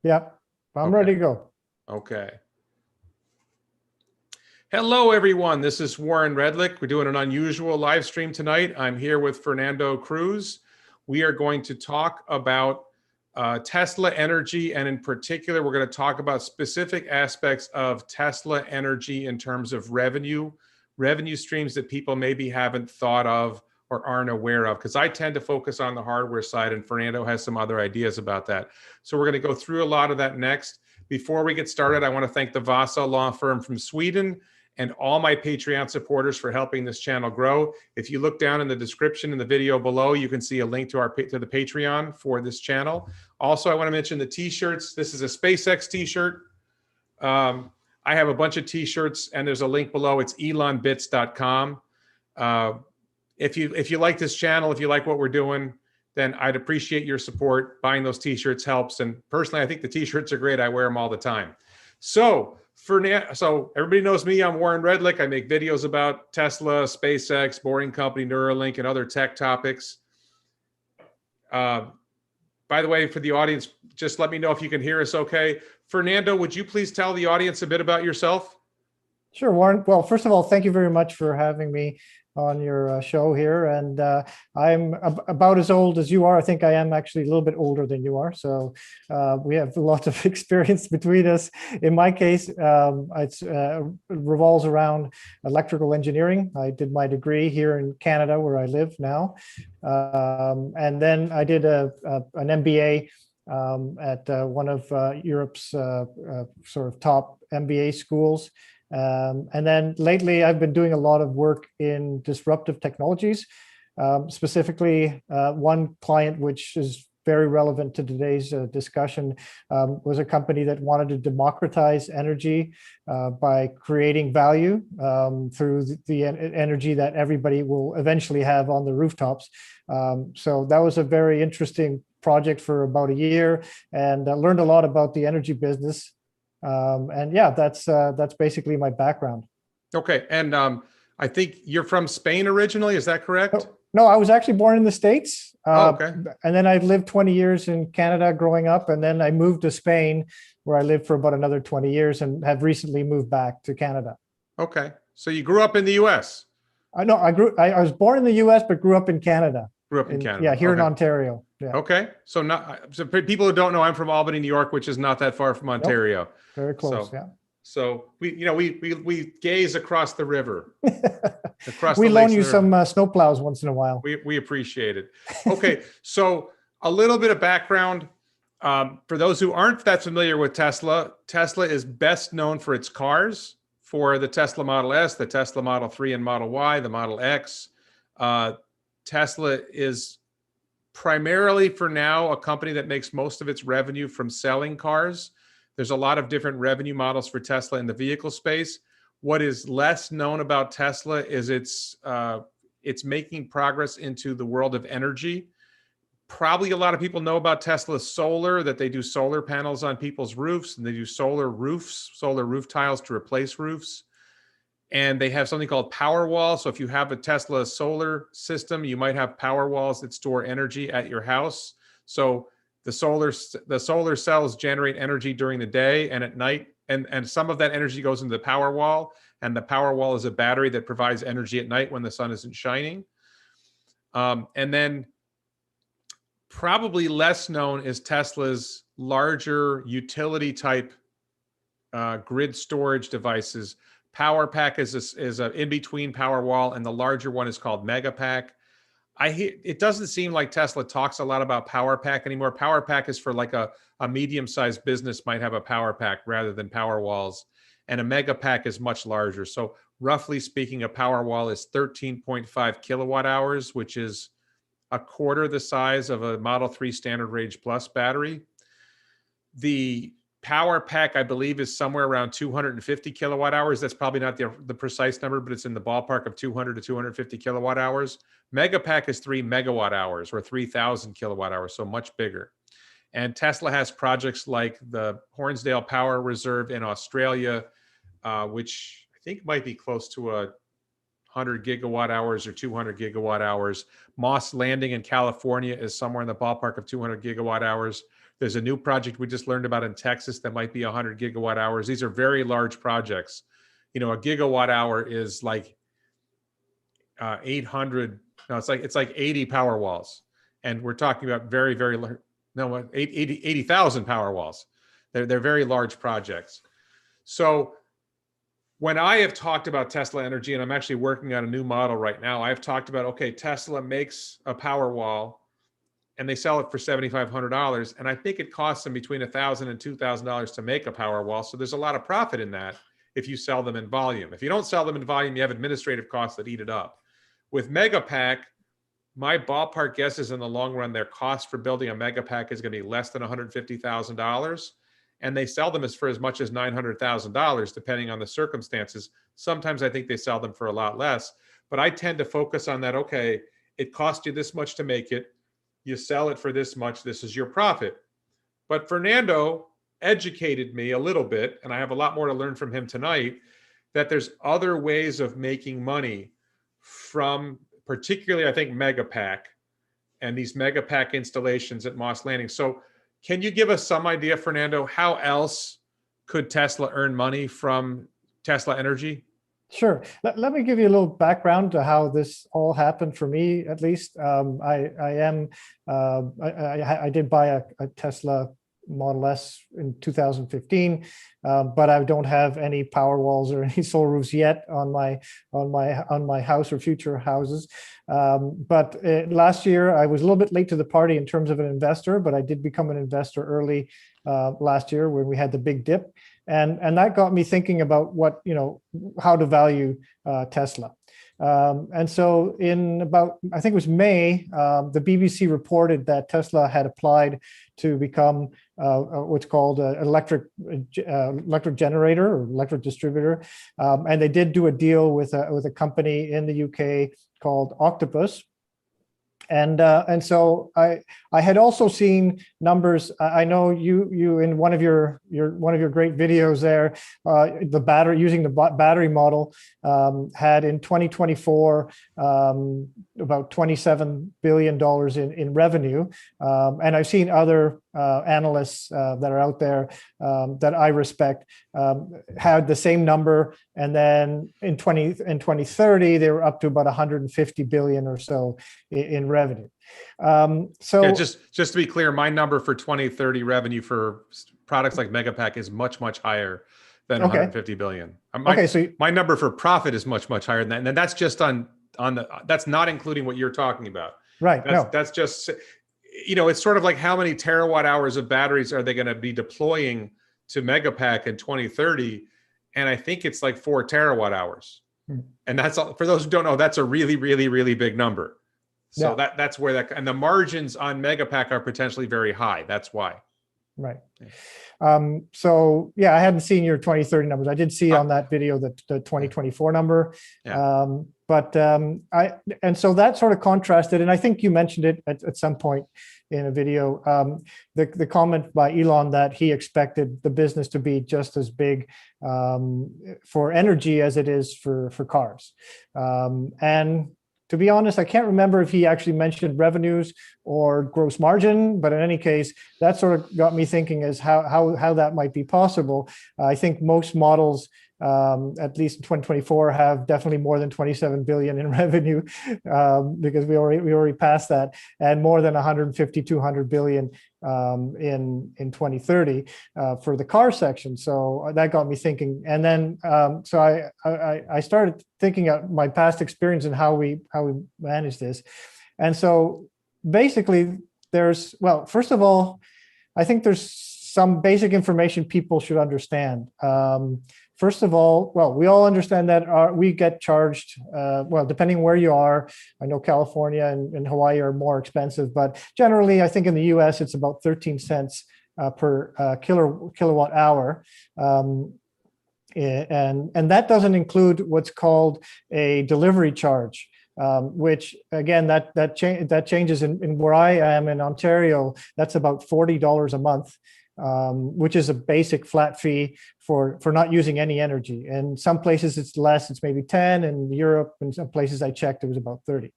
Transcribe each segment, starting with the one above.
Yeah, I'm Okay. ready to go. Okay. Hello, everyone. This is Warren Redlick. We're doing an unusual live stream tonight. I'm here with Fernando Cruz. We are going to talk about Tesla energy, and in particular, we're going to talk about specific aspects of Tesla energy in terms of revenue streams that people maybe haven't thought of or aren't aware of, because I tend to focus on the hardware side, and Fernando has some other ideas about that. So we're going to go through a lot of that next. Before we get started, I want to thank the Vasa law firm from Sweden and all my Patreon supporters for helping this channel grow. If you look down in the description in the video below, you can see a link to the Patreon for this channel. Also, I want to mention the t-shirts. This is a SpaceX t-shirt. I have a bunch of t-shirts, and there's a link below. It's elonbits.com. If you like this channel, if you like what we're doing, then I'd appreciate your support. Buying those t-shirts helps. And personally, I think the t-shirts are great. I wear them all the time. So everybody knows me. I'm Warren Redlick. I make videos about Tesla, SpaceX, Boring Company, Neuralink, and other tech topics. By the way, for the audience, just let me know if you can hear us okay. Fernando, would you please tell the audience a bit about yourself? Sure, Warren. Well, first of all, thank you very much for having me on your show here. And I'm about as old as you are. I think I am actually a little bit older than you are. So we have a lot of experience between us. In my case, it revolves around electrical engineering. I did my degree here in Canada, where I live now. And then I did an MBA at one of Europe's sort of top MBA schools. And then lately, I've been doing a lot of work in disruptive technologies. Specifically, one client, which is very relevant to today's discussion, was a company that wanted to democratize energy by creating value through the energy that everybody will eventually have on the rooftops. So that was a very interesting project for about a year, and learned a lot about the energy business. And yeah, that's basically my background. Okay, and I think you're from Spain originally. Is that correct? No, I was actually born in the States. Okay. And then I lived 20 years in Canada growing up, and then I moved to Spain, where I lived for about another 20 years, and have recently moved back to Canada. Okay, so you grew up in the U.S. I know I was born in the U.S. but grew up in Canada. Grew up in Canada. Yeah, here in Okay. Ontario. Yeah. Okay, so people who don't know, I'm from Albany, New York, which is not that far from Ontario. Nope. Very close. Yeah. So we gaze across the river. We loan you some snowplows once in a while. We appreciate it. Okay, so a little bit of background. For those who aren't that familiar with Tesla, Tesla is best known for its cars, for the Tesla Model S, the Tesla Model 3 and Model Y, the Model X. Tesla is primarily, for now, a company that makes most of its revenue from selling cars. There's a lot of different revenue models for Tesla in the vehicle space. What is less known about Tesla is it's making progress into the world of energy. Probably a lot of people know about Tesla Solar, that they do solar panels on people's roofs, and they do solar roof tiles to replace roofs. And they have something called Powerwall. So if you have a Tesla solar system, you might have Powerwalls that store energy at your house. So the solar cells generate energy during the day and at night, and some of that energy goes into the Powerwall, and the Powerwall is a battery that provides energy at night when the sun isn't shining. And then probably less known is Tesla's larger utility type grid storage devices. PowerPack is a in between Powerwall, and the larger one is called Megapack. It doesn't seem like Tesla talks a lot about PowerPack anymore. PowerPack is for like a medium-sized business might have a PowerPack rather than Powerwalls, and a Megapack is much larger. So roughly speaking, a Powerwall is 13.5 kilowatt hours, which is a quarter the size of a Model 3 Standard Range Plus battery. The Powerpack, I believe, is somewhere around 250 kilowatt hours. That's probably not the precise number, but it's in the ballpark of 200 to 250 kilowatt hours. Megapack is 3 megawatt hours, or 3,000 kilowatt hours, so much bigger. And Tesla has projects like the Hornsdale Power Reserve in Australia, which I think might be close to 100 gigawatt hours or 200 gigawatt hours. Moss Landing in California is somewhere in the ballpark of 200 gigawatt hours. There's a new project we just learned about in Texas that might be 100 gigawatt hours. These are very large projects. You know, a gigawatt hour is like 800. No, it's like 80 power walls, and we're talking about very, very no 80,000 power walls. They're very large projects. So when I have talked about Tesla Energy, and I'm actually working on a new model right now, I've talked about, okay, Tesla makes a power wall and they sell it for $7,500. And I think it costs them between $1,000 and $2,000 to make a power wall. So there's a lot of profit in that if you sell them in volume. If you don't sell them in volume, you have administrative costs that eat it up. With Megapack, my ballpark guess is in the long run, their cost for building a Megapack is going to be less than $150,000. And they sell them for as much as $900,000, depending on the circumstances. Sometimes I think they sell them for a lot less, but I tend to focus on that. Okay, it cost you this much to make it. You sell it for this much. This is your profit. But Fernando educated me a little bit, and I have a lot more to learn from him tonight, that there's other ways of making money from particularly, I think, Megapack and these Megapack installations at Moss Landing. So can you give us some idea, Fernando, how else could Tesla earn money from Tesla Energy? Sure. Let me give you a little background to how this all happened for me, at least. I did buy a Tesla Model S in 2015, but I don't have any power walls or any solar roofs yet on my house or future houses. But last year I was a little bit late to the party in terms of an investor, but I did become an investor early last year when we had the big dip, and that got me thinking about what, how to value Tesla. And so in about, I think it was May, the BBC reported that Tesla had applied to become what's called an electric generator or electric distributor. And they did do a deal with a company in the UK called Octopus. And so I had also seen numbers. I know you in one of your great videos there, the battery model had in 2024 about $27 billion in revenue. And I've seen other analysts that are out there that I respect had the same number, and then in 2030 they were up to about 150 billion or so in revenue. So yeah, just to be clear, my number for 2030 revenue for products like Megapack is much higher than 150 billion. So my number for profit is much higher than that, and that's just on the, that's not including what you're talking about. Right. That's just, it's sort of like how many terawatt hours of batteries are they going to be deploying to Megapack in 2030? And I think it's like 4 terawatt hours. And that's all, for those who don't know, that's a really, really, really big number. So that's where that, and the margins on Megapack are potentially very high. That's why. Right. So yeah, I hadn't seen your 2030 numbers. I did see on that video the 2024 number. Yeah. And so that sort of contrasted, and I think you mentioned it at some point in a video, the comment by Elon that he expected the business to be just as big for energy as it is for cars. And to be honest, I can't remember if he actually mentioned revenues or gross margin, but in any case, that sort of got me thinking as how that might be possible. I think most models, at least in 2024, have definitely more than 27 billion in revenue because we already passed that, and more than 150, 200 billion in 2030 for the car section. So that got me thinking, and then so I started thinking of my past experience and how we manage this, and so basically first of all, I think there's some basic information people should understand. First of all, we all understand that we get charged, depending where you are. I know California and Hawaii are more expensive, but generally, I think in the US, it's about 13 cents per kilowatt hour. And that doesn't include what's called a delivery charge, which again, that changes in where I am in Ontario. That's about $40 a month. Which is a basic flat fee for not using any energy. And some places it's less, it's maybe 10, in Europe, and some places I checked, it was about 30.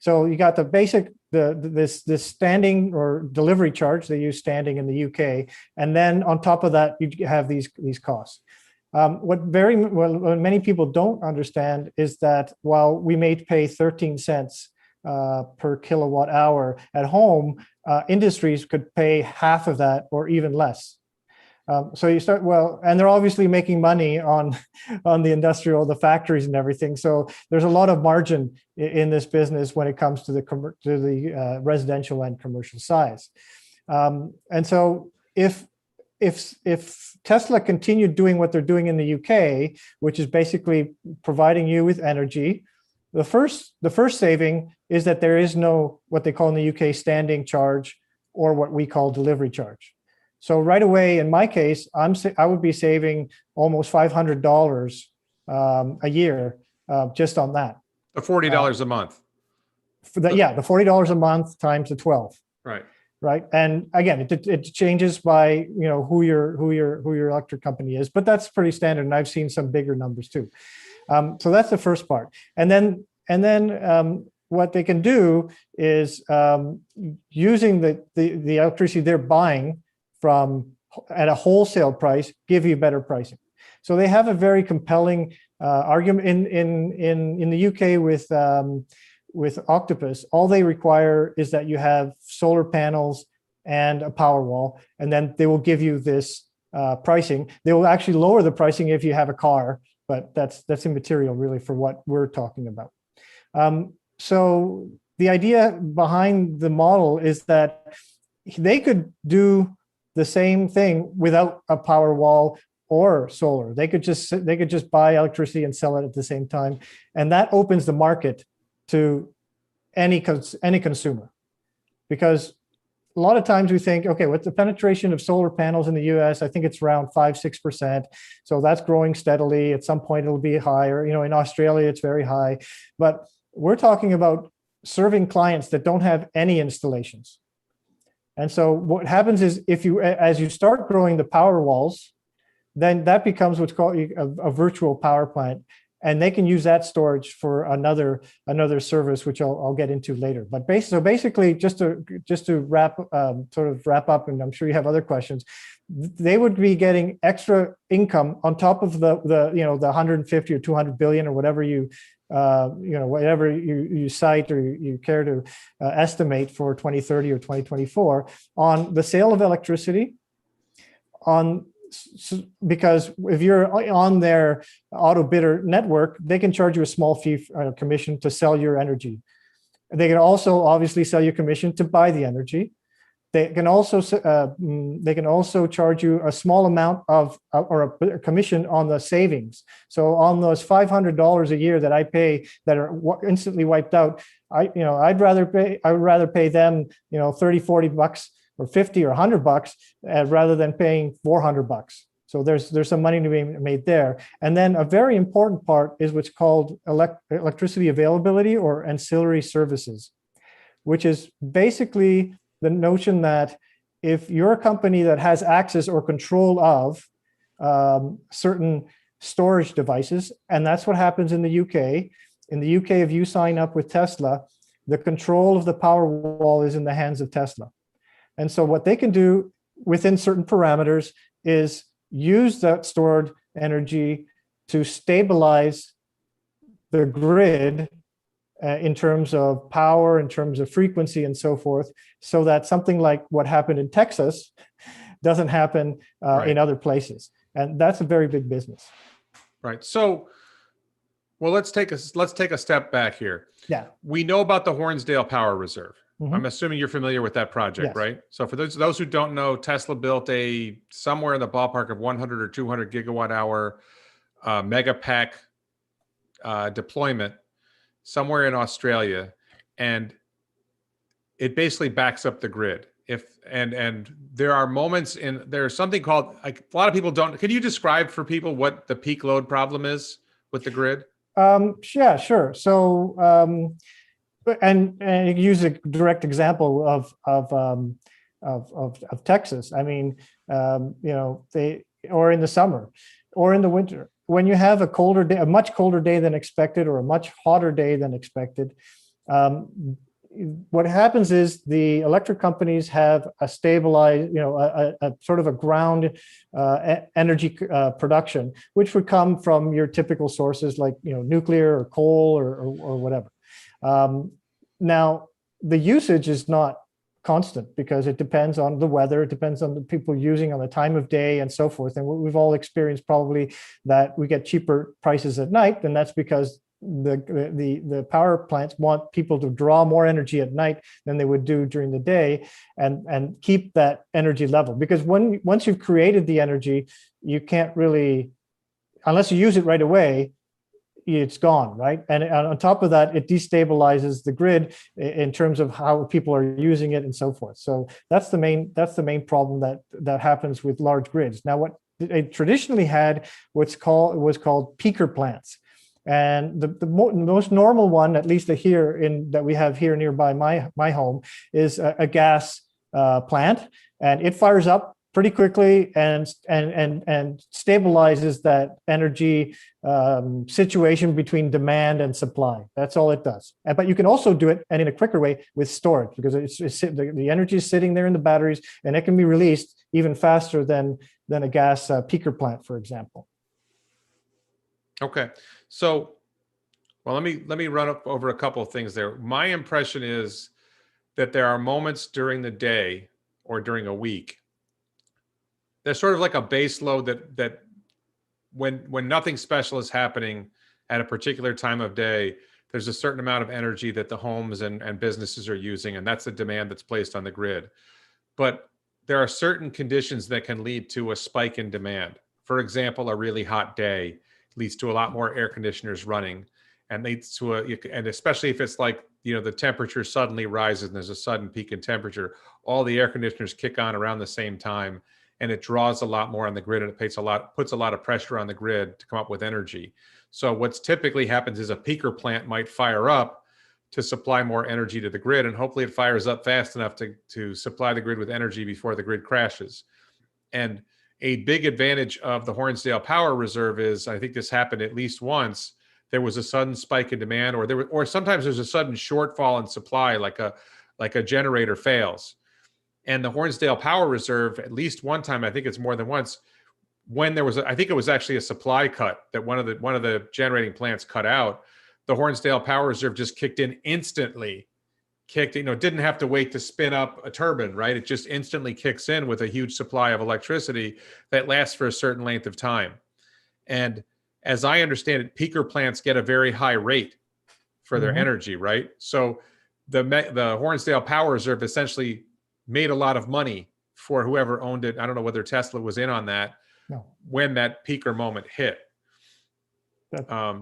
So you got the basic, this standing or delivery charge. They use standing in the UK, and then on top of that, you have these costs. What many people don't understand is that while we may pay 13 cents per kilowatt hour at home, industries could pay half of that or even less. So you start, and they're obviously making money on the industrial, the factories and everything. So there's a lot of margin in this business when it comes to the residential and commercial size. And so if Tesla continued doing what they're doing in the UK, which is basically providing you with energy, the first saving is that there is no what they call in the UK standing charge or what we call delivery charge. So right away, in my case, I would be saving almost $500 a year just on that. The $40 a month. The $40 a month times the 12. Right. And again, it changes by who your electric company is, but that's pretty standard. And I've seen some bigger numbers too. So that's the first part. And then what they can do is using the electricity they're buying at a wholesale price, give you better pricing. So they have a very compelling argument in the UK with Octopus. All they require is that you have solar panels and a Powerwall, and then they will give you this pricing. They will actually lower the pricing if you have a car, but that's immaterial really for what we're talking about. So the idea behind the model is that they could do the same thing without a Powerwall or solar. They could just buy electricity and sell it at the same time, and that opens the market to any consumer. Because a lot of times we think, okay, what's the penetration of solar panels in the US? I think it's around 5-6%. So that's growing steadily. At some point it'll be higher. In Australia it's very high. But we're talking about serving clients that don't have any installations. And so what happens is as you start growing the power walls, then that becomes what's called a virtual power plant. And they can use that storage for another service, which I'll get into later. But basically, just to wrap up, and I'm sure you have other questions, they would be getting extra income on top of the 150 or 200 billion or whatever whatever you cite or you care to estimate for 2030 or 2024 on the sale of electricity, because if you're on their auto bidder network, they can charge you a small fee commission to sell your energy. They can also obviously sell you commission to buy the energy. They can also charge you a small amount or a commission on the savings. So on those $500 a year that I pay that are instantly wiped out, I would rather pay them $30-40 or $50 or $100 rather than paying $400. So there's some money to be made there. And then a very important part is what's called electricity availability or ancillary services, which is basically the notion that if you're a company that has access or control of certain storage devices, and that's what happens in the UK. In the UK, if you sign up with Tesla, the control of the Powerwall is in the hands of Tesla. And so what they can do within certain parameters is use that stored energy to stabilize the grid in terms of power, in terms of frequency and so forth, so that something like what happened in Texas doesn't happen in other places. And that's a very big business. Right. So, well, let's take a step back here. Yeah. We know about the Hornsdale Power Reserve. Mm-hmm. I'm assuming you're familiar with that project, Yes. right? So for those who don't know, Tesla built somewhere in the ballpark of 100 or 200 gigawatt hour mega pack deployment somewhere in Australia, and it basically backs up the grid. And there are moments there's something called, like, a lot of people don't. Can you describe for people what the peak load problem is with the grid? Yeah, sure. So and you use a direct example of Texas. I mean, or in the summer or in the winter, when you have a much colder day than expected or a much hotter day than expected, What happens is the electric companies have a stabilized, a sort of a ground energy production, which would come from your typical sources like, nuclear or coal or whatever. Now, the usage is not constant because it depends on the weather, it depends on the people using, on the time of day and so forth. And we've all experienced probably that we get cheaper prices at night, and that's because the power plants want people to draw more energy at night than they would do during the day, and keep that energy level. Because once you've created the energy, you can't really, unless you use it right away, it's gone, right? And on top of that, it destabilizes the grid in terms of how people are using it and so forth. So that's the main problem that happens with large grids. Now, what they traditionally had was called peaker plants. And the most normal one, at least that we have here nearby my home, is a gas plant, and it fires up pretty quickly and stabilizes that energy situation between demand and supply. That's all it does. But you can also do it, and in a quicker way, with storage, because the energy is sitting there in the batteries, and it can be released even faster than a gas peaker plant, for example. Okay, so, well, let me run up over a couple of things there. My impression is that there are moments during the day or during a week, there's sort of like a base load that when nothing special is happening at a particular time of day, there's a certain amount of energy that the homes and businesses are using, and that's the demand that's placed on the grid. But there are certain conditions that can lead to a spike in demand. For example, a really hot day leads to a lot more air conditioners running, and leads to and especially if it's like, the temperature suddenly rises and there's a sudden peak in temperature, all the air conditioners kick on around the same time, and it draws a lot more on the grid, and it puts a lot of pressure on the grid to come up with energy. So what's typically happens is a peaker plant might fire up to supply more energy to the grid, and hopefully it fires up fast enough to supply the grid with energy before the grid crashes. And a big advantage of the Hornsdale Power Reserve is, I think this happened at least once, there was a sudden spike in demand, or sometimes there's a sudden shortfall in supply, like a generator fails. And the Hornsdale Power Reserve, at least one time, I think it's more than once, when there was, I think it was actually a supply cut that one of the generating plants cut out, the Hornsdale Power Reserve just kicked in instantly. Didn't have to wait to spin up a turbine, right? It just instantly kicks in with a huge supply of electricity that lasts for a certain length of time. And as I understand it, peaker plants get a very high rate for their energy, right? So the Hornsdale Power Reserve essentially made a lot of money for whoever owned it. I don't know whether Tesla was in on that when that peaker moment hit.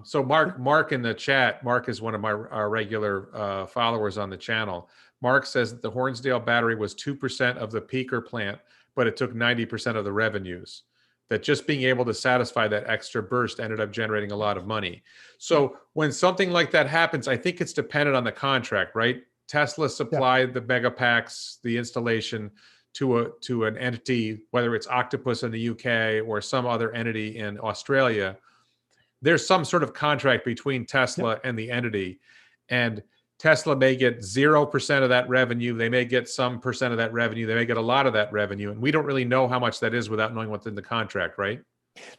So Mark in the chat, Mark is one of our regular followers on the channel. Mark says that the Hornsdale battery was 2% of the peaker plant, but it took 90% of the revenues. That just being able to satisfy that extra burst ended up generating a lot of money. So when something like that happens, I think it's dependent on the contract, right? Tesla supplied the megapacks, the installation to an entity, whether it's Octopus in the UK or some other entity in Australia. There's some sort of contract between Tesla and the entity, and Tesla may get 0% of that revenue. They may get some percent of that revenue. They may get a lot of that revenue. And we don't really know how much that is without knowing what's in the contract, right?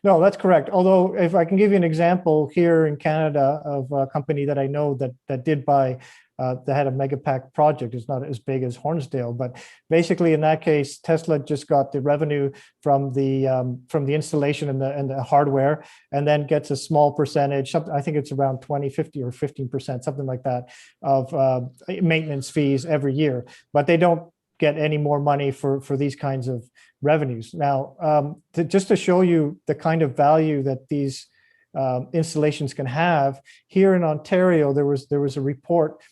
No, that's correct. Although if I can give you an example here in Canada of a company that I know that did buy, that had a megapack project. It's not as big as Hornsdale, but basically in that case, Tesla just got the revenue from the installation and the hardware, and then gets a small percentage. I think it's around 20, 50, or 15%, something like that, of maintenance fees every year. But they don't get any more money for these kinds of revenues. Now, just to show you the kind of value that these installations can have, here in Ontario, there was a report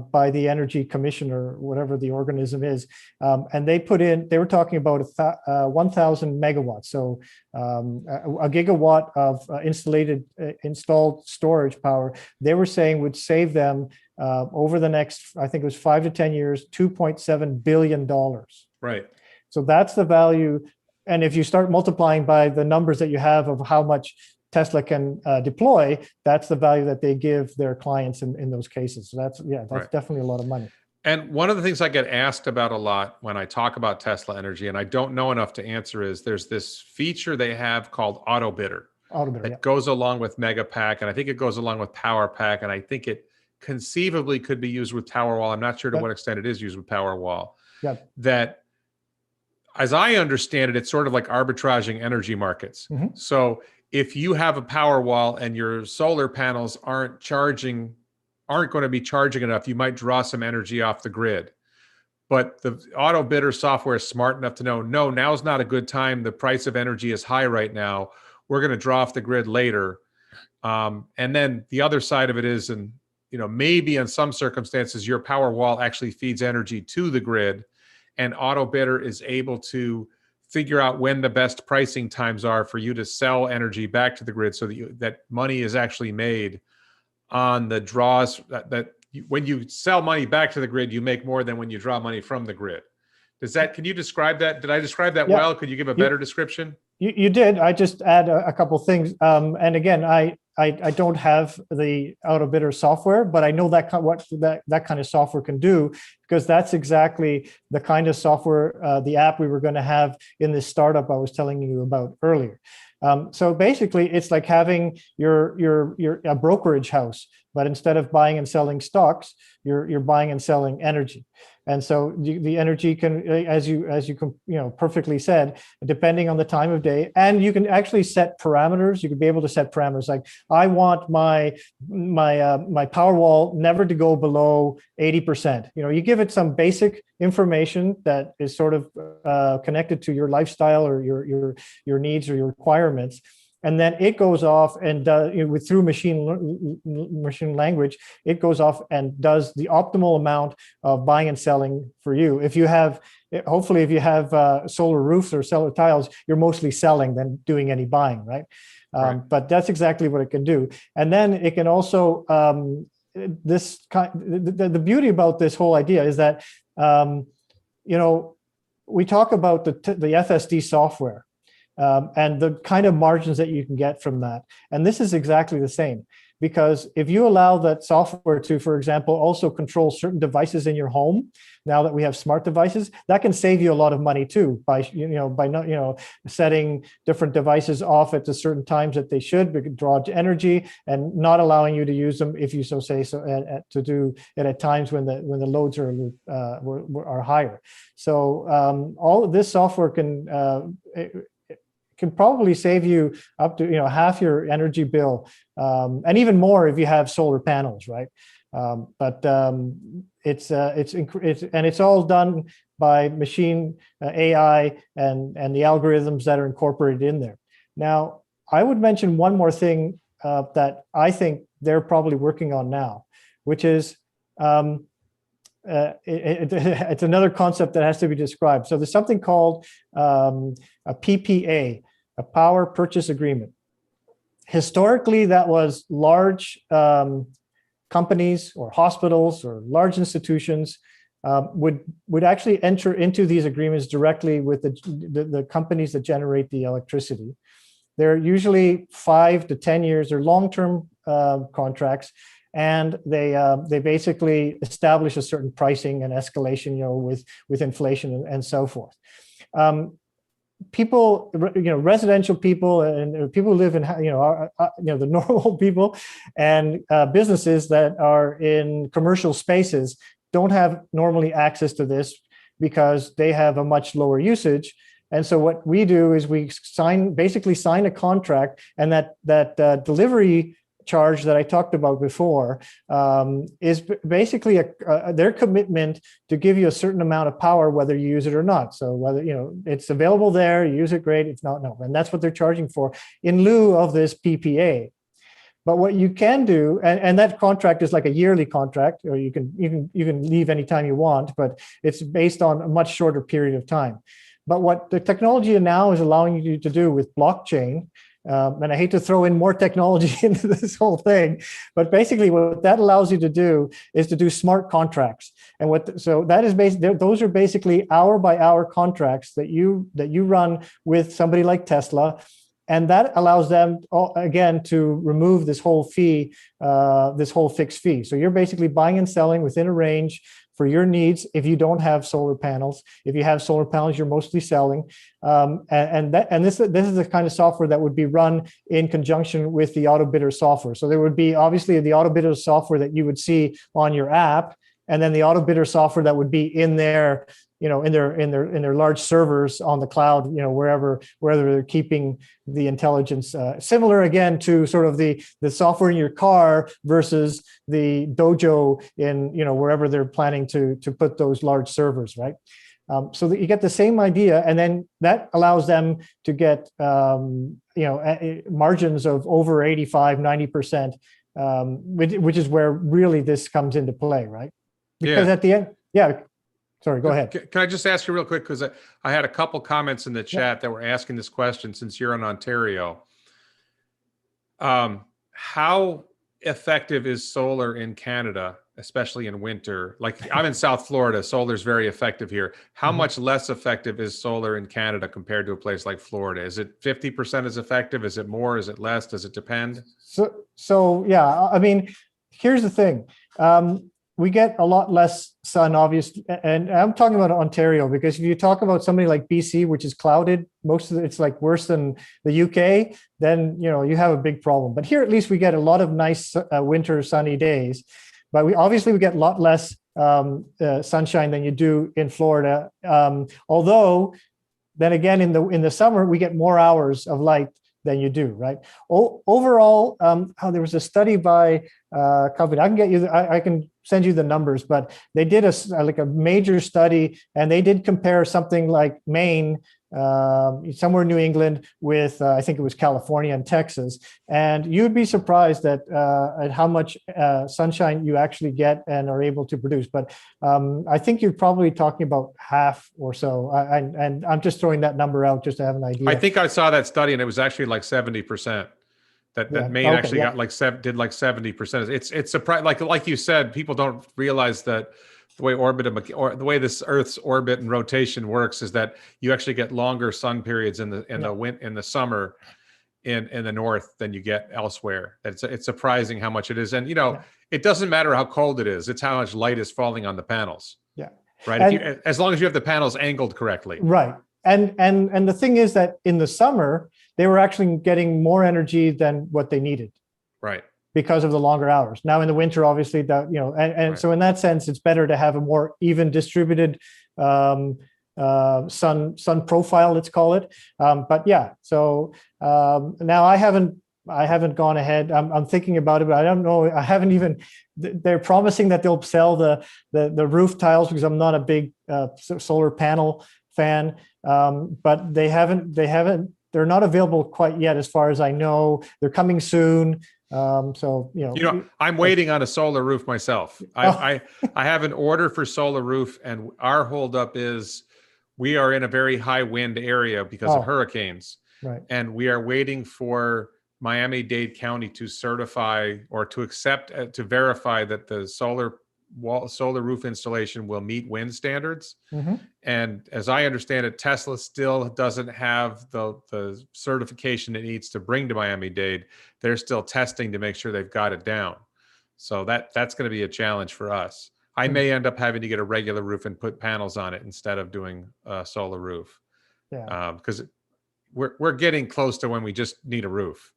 by the Energy Commission, or whatever the organism is, and they were talking about 1,000 megawatts, so a gigawatt of installed storage power. They were saying would save them over the next, I think it was 5 to 10 years, $2.7 billion. Right. So that's the value. And if you start multiplying by the numbers that you have of how much Tesla can deploy, that's the value that they give their clients in those cases. So that's Right. definitely a lot of money. And one of the things I get asked about a lot when I talk about Tesla Energy, and I don't know enough to answer, is there's this feature they have called Auto Bidder that goes along with Megapack, and I think it goes along with Power Pack, and I think it conceivably could be used with Powerwall. I'm not sure to what extent it is used with Powerwall. That, as I understand it, it's sort of like arbitraging energy markets. So if you have a Powerwall and your solar panels aren't going to be charging enough, you might draw some energy off the grid. But the auto bidder software is smart enough to know, no, now's not a good time. The price of energy is high right now. We're going to draw off the grid later. And then the other side of it is, and maybe in some circumstances, your Powerwall actually feeds energy to the grid, and auto bidder is able to figure out when the best pricing times are for you to sell energy back to the grid, so that money is actually made on the draws. When you sell money back to the grid, you make more than when you draw money from the grid. Can you describe that? Did I describe that well? Could you give a better description? You did. I just add a couple things. And again, I don't have the auto bidder software, but I know what that kind of software can do, because that's exactly the kind of software, the app we were going to have in this startup I was telling you about earlier. So basically, it's like having a brokerage house, but instead of buying and selling stocks, you're buying and selling energy. And so the energy can, as you perfectly said, depending on the time of day, and you can actually set parameters. You could be able to set parameters like, I want my Powerwall never to go below 80%. You give it some basic information that is sort of connected to your lifestyle or your needs or your requirements. And then it goes off and through machine language, it goes off and does the optimal amount of buying and selling for you. Hopefully, if you have solar roofs or solar tiles, you're mostly selling than doing any buying, right? But that's exactly what it can do. And then it can also, the beauty about this whole idea is that, we talk about the FSD software. And the kind of margins that you can get from that. And this is exactly the same, because if you allow that software to, for example, also control certain devices in your home, now that we have smart devices, that can save you a lot of money too, by not setting different devices off at the certain times that they should draw energy, and not allowing you to use them, if you so say so, to do it at times when the loads are higher. So all of this software can probably save you up to half your energy bill, and even more if you have solar panels, right? It's all done by machine AI and the algorithms that are incorporated in there. Now, I would mention one more thing that I think they're probably working on now, which is it's another concept that has to be described. So there's something called a PPA, a power purchase agreement. Historically, that was large companies or hospitals or large institutions would actually enter into these agreements directly with the companies that generate the electricity. They're usually 5 to 10 years. They're long-term contracts. And they basically establish a certain pricing and escalation, with inflation and so forth. People, residential people and people who live in, the normal people and businesses that are in commercial spaces don't have normally access to this because they have a much lower usage. And so what we do is we basically sign a contract, and that delivery charge that I talked about before is basically their commitment to give you a certain amount of power, whether you use it or not. So whether it's available there, you use it, great. If not, no. And that's what they're charging for in lieu of this PPA. But what you can do, and that contract is like a yearly contract, or you can leave anytime you want, but it's based on a much shorter period of time. But what the technology now is allowing you to do with blockchain, and I hate to throw in more technology into this whole thing, but basically what that allows you to do is to do smart contracts. And those are basically hour by hour contracts that you run with somebody like Tesla. And that allows them, again, to remove this whole fee, this whole fixed fee. So you're basically buying and selling within a range for your needs if you don't have solar panels. If you have solar panels, you're mostly selling. And this is the kind of software that would be run in conjunction with the auto bidder software. So there would be obviously the auto bidder software that you would see on your app, and then the auto bidder software that would be in their, in their large servers on the cloud, wherever they're keeping the intelligence. Similar again to sort of the software in your car versus the dojo in, wherever they're planning to put those large servers, right? So that you get the same idea, and then that allows them to get margins of over 85, 90%, which is where really this comes into play, right? Because at the end, sorry, go ahead. Can I just ask you real quick, because I had a couple comments in the chat that were asking this question since you're in Ontario. How effective is solar in Canada, especially in winter? Like, I'm in South Florida, solar is very effective here. How much less effective is solar in Canada compared to a place like Florida? Is it 50% as effective? Is it more? Is it less? Does it depend? So yeah, I mean, here's the thing. We get a lot less sun, obviously, and I'm talking about Ontario, because if you talk about somebody like BC, which is clouded, most of it's like worse than the UK, then you have a big problem. But here, at least, we get a lot of nice winter sunny days, but we get a lot less sunshine than you do in Florida. Although, then again, in the summer, we get more hours of light than you do, right? Overall, there was a study by a company. I can get you. I can send you the numbers, but they did a major study, and they did compare something like Maine, somewhere in New England, with I think it was California and Texas, and you'd be surprised at how much sunshine you actually get and are able to produce. But I think you're probably talking about half or so, and I'm just throwing that number out just to have an idea. I think I saw that study, and it was actually like 70%. That Maine actually got like 70%. It's surprising. Like you said, people don't realize that the way this Earth's orbit and rotation works is that you actually get longer sun periods in the summer in the north than you get elsewhere. It's surprising how much it is, and it doesn't matter how cold it is; it's how much light is falling on the panels. Yeah, right. As long as you have the panels angled correctly. Right. And the thing is that in the summer, they were actually getting more energy than what they needed. Right. Because of the longer hours. Now in the winter, obviously, right. So in that sense, it's better to have a more even distributed sun profile, let's call it. But yeah, so now I haven't gone ahead. I'm thinking about it, but I don't know. I haven't even. They're promising that they'll sell the roof tiles, because I'm not a big solar panel fan. But they haven't. They're not available quite yet, as far as I know. They're coming soon. So I'm waiting on a solar roof myself. I have an order for solar roof, and our holdup is we are in a very high wind area because of hurricanes, right? And we are waiting for Miami-Dade County to certify or to accept, to verify that the solar roof installation will meet wind standards. Mm-hmm. And as I understand it, Tesla still doesn't have the certification it needs to bring to Miami-Dade. They're still testing to make sure they've got it down. So that's going to be a challenge for us. I may end up having to get a regular roof and put panels on it instead of doing a solar roof. Yeah. Because we're getting close to when we just need a roof.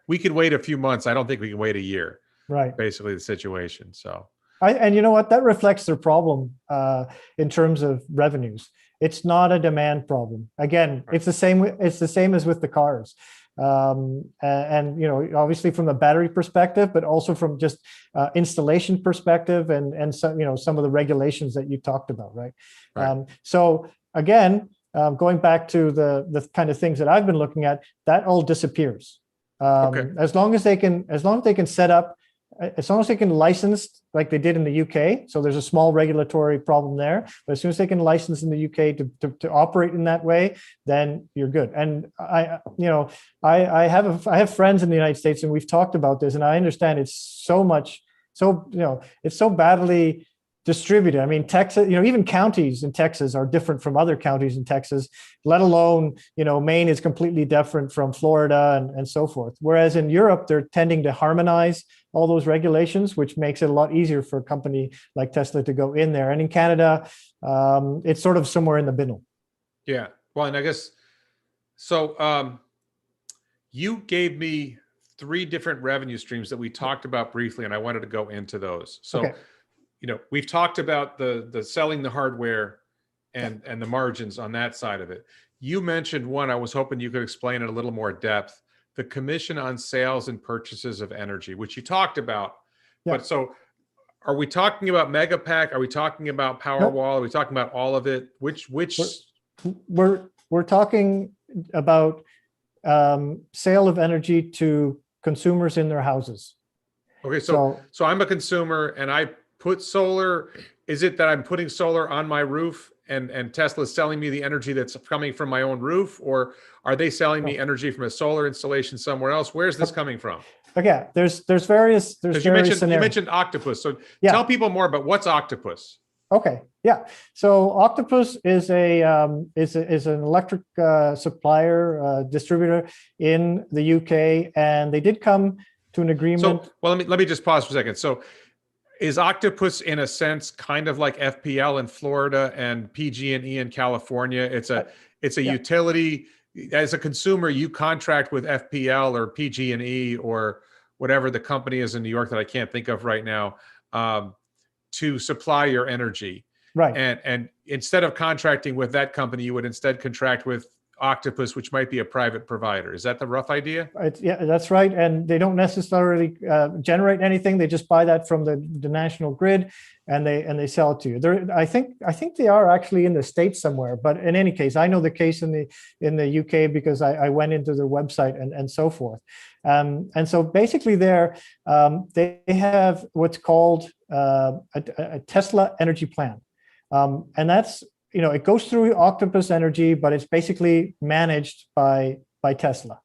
we could wait a few months. I don't think we can wait a year. Right. Basically the situation. So. And you know what? That reflects their problem in terms of revenues. It's not a demand problem. Again, right. It's the same as with the cars. And obviously from the battery perspective, but also from just installation perspective and some some of the regulations that you talked about, right? So again, going back to the kind of things that I've been looking at, that all disappears. As long as they can set up, as long as they can license like they did in the UK. So there's a small regulatory problem there, but as soon as they can license in the UK to operate in that way, then you're good. And I have friends in the United States, and we've talked about this, and I understand it's it's so badly distributed. I mean, Texas, even counties in Texas are different from other counties in Texas, let alone, Maine is completely different from Florida and so forth. Whereas in Europe, they're tending to harmonize all those regulations, which makes it a lot easier for a company like Tesla to go in there. And in Canada, it's sort of somewhere in the middle. Yeah. Well, and I guess, so you gave me 3 different revenue streams that we talked about briefly, and I wanted to go into those. So, okay. We've talked about the selling the hardware and the margins on that side of it. You mentioned one, I was hoping you could explain in a little more depth, the commission on sales and purchases of energy, which you talked about. Yeah. But so are we talking about Megapack? Are we talking about Powerwall? Nope. Are we talking about all of it? Which we're talking about sale of energy to consumers in their houses. Okay, so I'm a consumer and I put solar. Is it that I'm putting solar on my roof and Tesla's selling me the energy that's coming from my own roof, or are they selling me energy from a solar installation somewhere else? Where's this coming from? Okay, there's various you mentioned Octopus. So tell people more about what's Octopus. Okay, yeah. So Octopus is an electric supplier, distributor in the UK, and they did come to an agreement. So, well, let me just pause for a second. So, is Octopus in a sense kind of like FPL in Florida and PG&E in California? It's a utility. As a consumer, you contract with FPL or PG&E or whatever the company is in New York that I can't think of right now, to supply your energy. Right. And instead of contracting with that company, you would instead contract with Octopus, which might be a private provider. Is that the rough idea? Yeah, that's right. And they don't necessarily generate anything. They just buy that from the national grid, and they sell it to you. I think they are actually in the States somewhere. But in any case, I know the case in the UK because I went into their website and so forth. And so basically, they have what's called a Tesla energy plan, and that's, it goes through Octopus Energy, but it's basically managed by Tesla.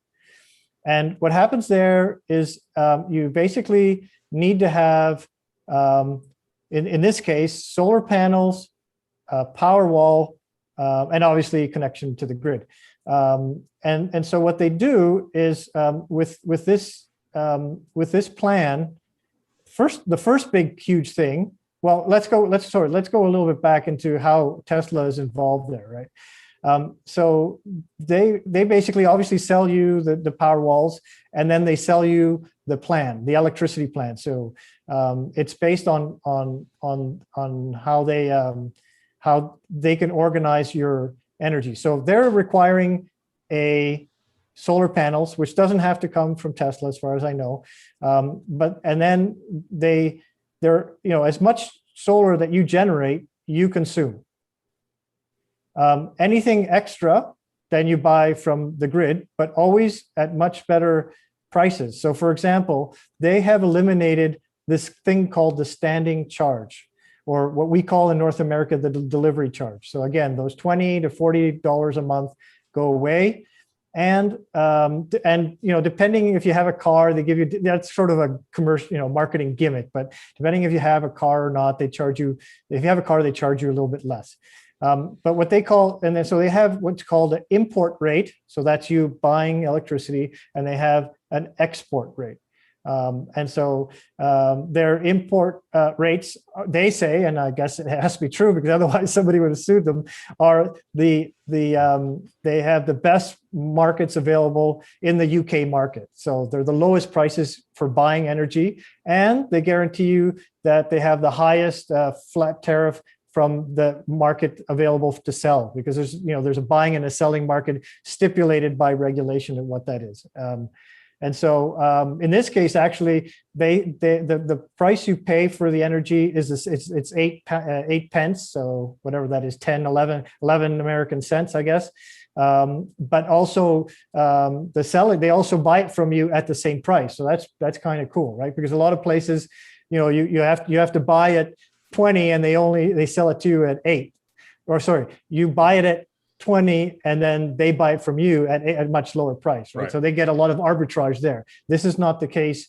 And what happens there is you basically need to have, in this case, solar panels, Powerwall, and obviously connection to the grid. And so what they do is with this plan, the first big huge thing. Well, let's go a little bit back into how Tesla is involved there, right? So they basically obviously sell you the Powerwalls, and then they sell you the plan, the electricity plan. So it's based on how they can organize your energy. So they're requiring a solar panels, which doesn't have to come from Tesla, as far as I know, and then they're as much solar that you generate, you consume. Anything extra, then you buy from the grid, but always at much better prices. So, for example, they have eliminated this thing called the standing charge, or what we call in North America the delivery charge. So again, those $20 to $40 a month go away. And depending if you have a car, they give you, that's sort of a commercial, marketing gimmick. But depending if you have a car or not, they charge you. If you have a car, they charge you a little bit less. But what they call, and then so they have what's called an import rate. So that's you buying electricity, and they have an export rate. And so their import rates, they say, and I guess it has to be true because otherwise somebody would have sued them, are they have the best markets available in the UK market. So they're the lowest prices for buying energy, and they guarantee you that they have the highest flat tariff from the market available to sell, because there's a buying and a selling market stipulated by regulation and what that is. And so in this case, actually, the price you pay for the energy is it's 8 pence, so whatever that is, 11 American cents, I guess. But also the selling, they also buy it from you at the same price. So that's kind of cool, right? Because a lot of places, you have to buy it 20 and they sell it to you at 8, or sorry, you buy it at 20 and then they buy it from you at a much lower price, right? So they get a lot of arbitrage there. This is not the case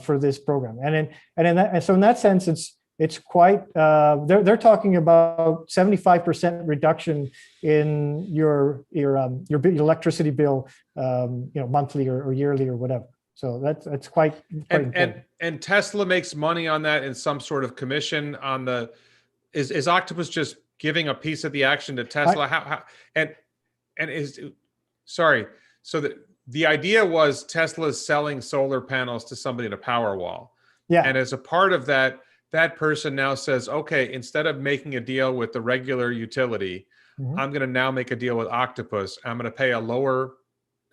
for this program, so in that sense, it's quite, they're talking about 75% reduction in your electricity bill, monthly or yearly or whatever. So that's quite important. And Tesla makes money on that in some sort of commission on the, is Octopus just giving a piece of the action to Tesla? Sorry. So the idea was Tesla's selling solar panels to somebody in a Powerwall. Yeah. And as a part of that, that person now says, okay, instead of making a deal with the regular utility, I'm going to now make a deal with Octopus. I'm going to pay a lower,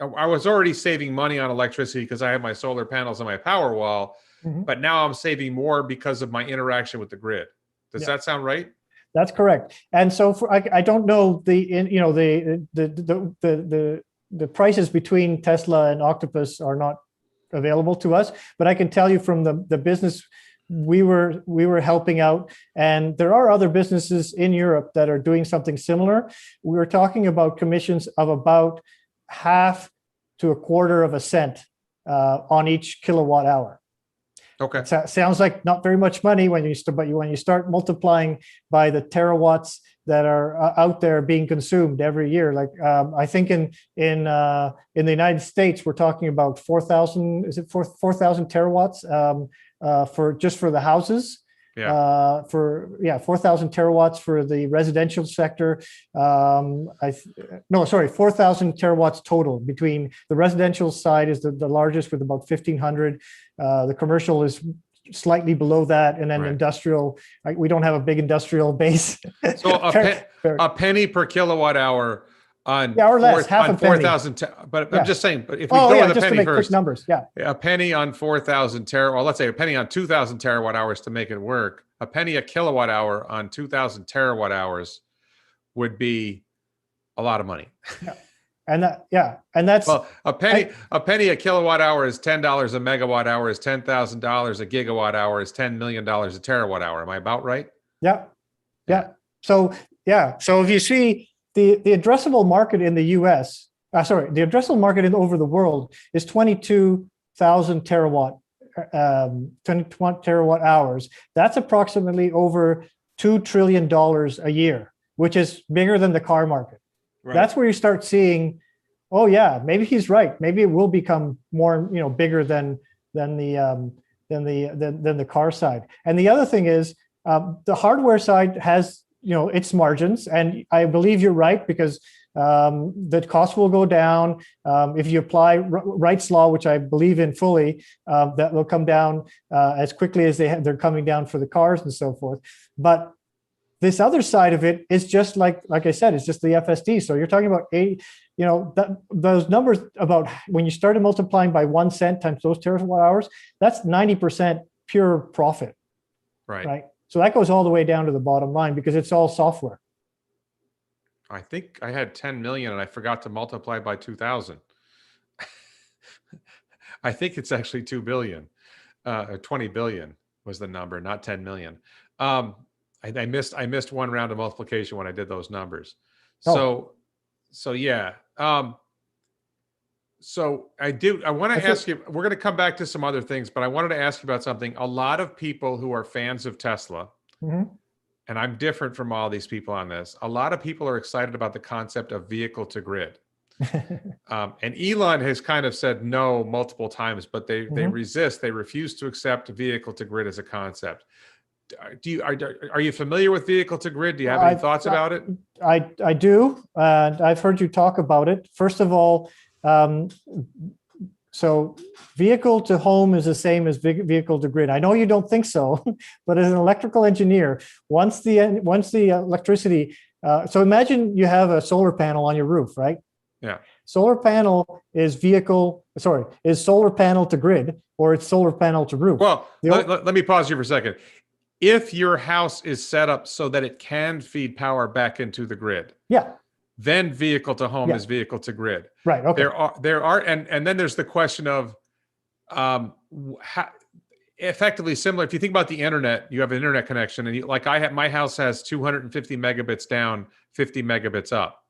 I was already saving money on electricity because I have my solar panels on my Powerwall, but now I'm saving more because of my interaction with the grid. Does that sound right? That's correct. And so I don't know the prices between Tesla and Octopus are not available to us, but I can tell you from the business we were helping out, and there are other businesses in Europe that are doing something similar. We were talking about commissions of about half to a quarter of a cent on each kilowatt hour. Okay. It sounds like not very much money when you start multiplying by the terawatts that are out there being consumed every year. Like I think in the United States, we're talking about 4,000. Is it 4,000 terawatts for the houses? Yeah. 4,000 terawatts for the residential sector. 4,000 terawatts total between the residential side is the largest with about 1,500. The commercial is slightly below that, and then industrial. We don't have a big industrial base. So a penny per kilowatt hour on or less, half on 4,000. But I'm just saying. But if we go with a penny first, numbers, a penny on 4,000 terawatt. Well, let's say a penny on 2,000 terawatt hours to make it work. A penny a kilowatt hour on 2,000 terawatt hours would be a lot of money. And that's well, a penny a kilowatt hour is $10 a megawatt hour is $10,000 a gigawatt hour is $10 million a terawatt hour. Am I about right? Yeah. So if you see the addressable market in the U.S., the addressable market over the world is 22,000 terawatt hours. That's approximately over $2 trillion a year, which is bigger than the car market. Right. That's where you start seeing, oh yeah, maybe he's right. Maybe it will become more, bigger than the car side. And the other thing is, the hardware side has, its margins, and I believe you're right because the cost will go down if you apply Wright's law, which I believe in fully. That will come down as quickly as they're coming down for the cars and so forth. But this other side of it is just like I said, it's just the FSD. So you're talking about those numbers about when you started multiplying by 1 cent times those terawatt hours, that's 90% pure profit. Right. So that goes all the way down to the bottom line because it's all software. I think I had 10 million and I forgot to multiply by 2,000. I think it's actually 2 billion, or 20 billion was the number, not 10 million. I missed one round of multiplication when I did those numbers. So yeah. So I want to ask you, we're going to come back to some other things, but I wanted to ask you about something. A lot of people who are fans of Tesla, and I'm different from all these people on this, a lot of people are excited about the concept of vehicle to grid. And Elon has kind of said no multiple times, but they resist. They refuse to accept vehicle to grid as a concept. Are you familiar with vehicle to grid? Do you have any thoughts about it? I do, and I've heard you talk about it. First of all, so vehicle to home is the same as vehicle to grid. I know you don't think so, but as an electrical engineer, once the electricity, so imagine you have a solar panel on your roof, right? Yeah. Solar panel is solar panel to grid, or it's solar panel to roof. Well, let me pause you for a second. If your house is set up so that it can feed power back into the grid, then vehicle to home is vehicle to grid. Right. Okay. There are, and then there's the question of effectively similar. If you think about the internet, you have an internet connection, and my house has 250 megabits down, 50 megabits up.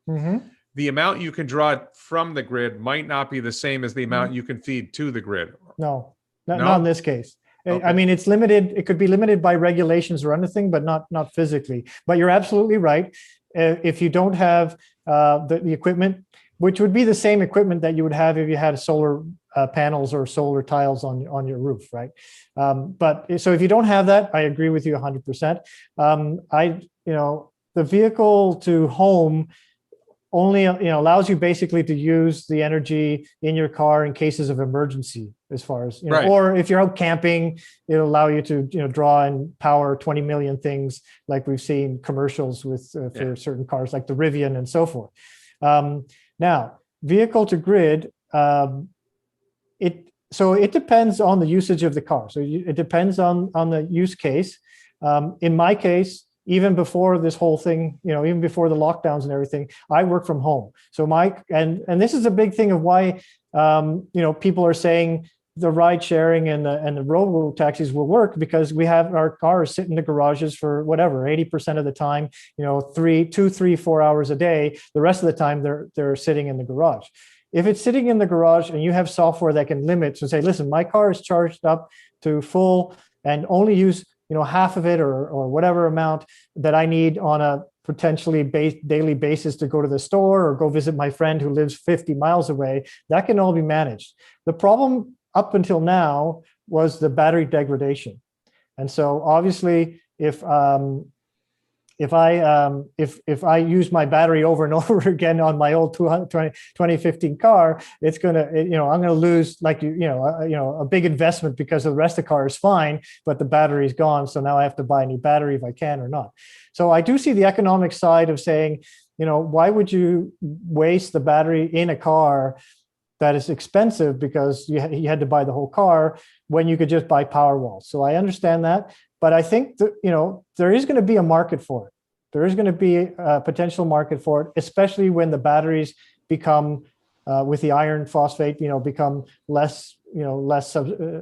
The amount you can draw from the grid might not be the same as the amount you can feed to the grid. No, not in this case. Okay. I mean, it's limited. It could be limited by regulations or anything, but not physically. But you're absolutely right. If you don't have the equipment, which would be the same equipment that you would have if you had solar panels or solar tiles on your roof, right? But so if you don't have that, I agree with you 100%. The vehicle to home only allows you basically to use the energy in your car in cases of emergency, as far as Right. or if you're out camping, it'll allow you to draw and power 20 million things, like we've seen commercials with for certain cars like the Rivian and so forth. Now, vehicle to grid, it depends on the usage of the car. So it depends on the use case. In my case, even before this whole thing, even before the lockdowns and everything, I work from home. So and this is a big thing of why people are saying the ride sharing and the robo taxis will work, because we have our cars sit in the garages for whatever 80% of the time, 2, 3, 4 hours a day. The rest of the time they're sitting in the garage. If it's sitting in the garage and you have software that can limit, so say, listen, my car is charged up to full and only use half of it or whatever amount that I need on a potentially daily basis to go to the store or go visit my friend who lives 50 miles away, that can all be managed. The problem up until now was the battery degradation. And so obviously if I use my battery over and over again on my old 2015 car, it's gonna, I'm gonna lose a big investment, because the rest of the car is fine, but the battery's gone. So now I have to buy a new battery if I can or not. So I do see the economic side of saying, why would you waste the battery in a car that is expensive because you had to buy the whole car when you could just buy Powerwall? So I understand that. But I think that, there is going to be a market for it. There is going to be a potential market for it, especially when the batteries become, with the iron phosphate, become less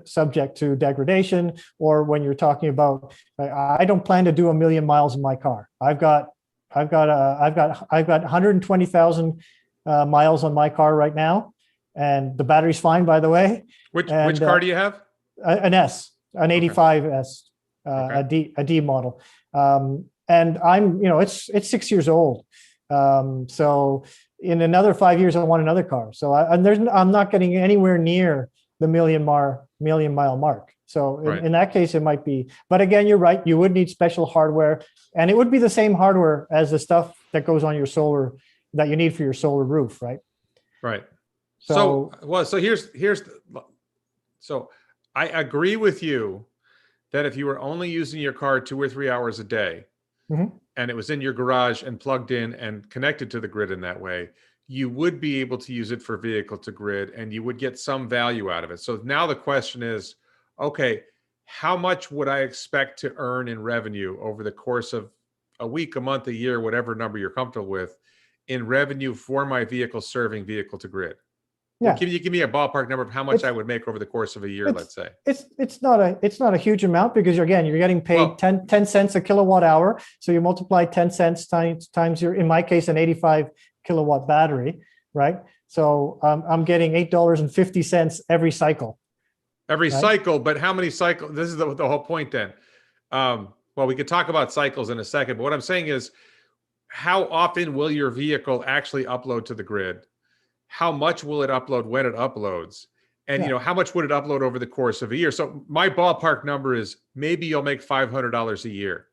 subject to degradation, or when you're talking about, I don't plan to do 1 million miles in my car. I've got 120,000 miles on my car right now, and the battery's fine, by the way. Which car do you have? An 85 S. Okay. A D model, and I'm, it's 6 years old. So in another 5 years, I want another car. So I'm not getting anywhere near the million mile mark. So in that case, it might be. But again, you're right. You would need special hardware, and it would be the same hardware as the stuff that goes on your solar, that you need for your solar roof, right? Right. So I agree with you that if you were only using your car 2 or 3 hours a day, and it was in your garage and plugged in and connected to the grid in that way, you would be able to use it for vehicle to grid, and you would get some value out of it. So now the question is, okay, how much would I expect to earn in revenue over the course of a week, a month, a year, whatever number you're comfortable with, in revenue for my vehicle serving vehicle to grid? Yeah. Can you give me a ballpark number of how much I would make over the course of a year, let's say? It's not a huge amount, because you're getting paid 10 cents a kilowatt hour. So you multiply 10 cents times your, in my case, an 85 kilowatt battery, right? So I'm getting $8.50 every cycle. Every cycle, but how many cycles? This is the whole point then. Well, we could talk about cycles in a second, but what I'm saying is, how often will your vehicle actually upload to the grid? How much will it upload when it uploads? And how much would it upload over the course of a year? So my ballpark number is maybe you'll make $500 a year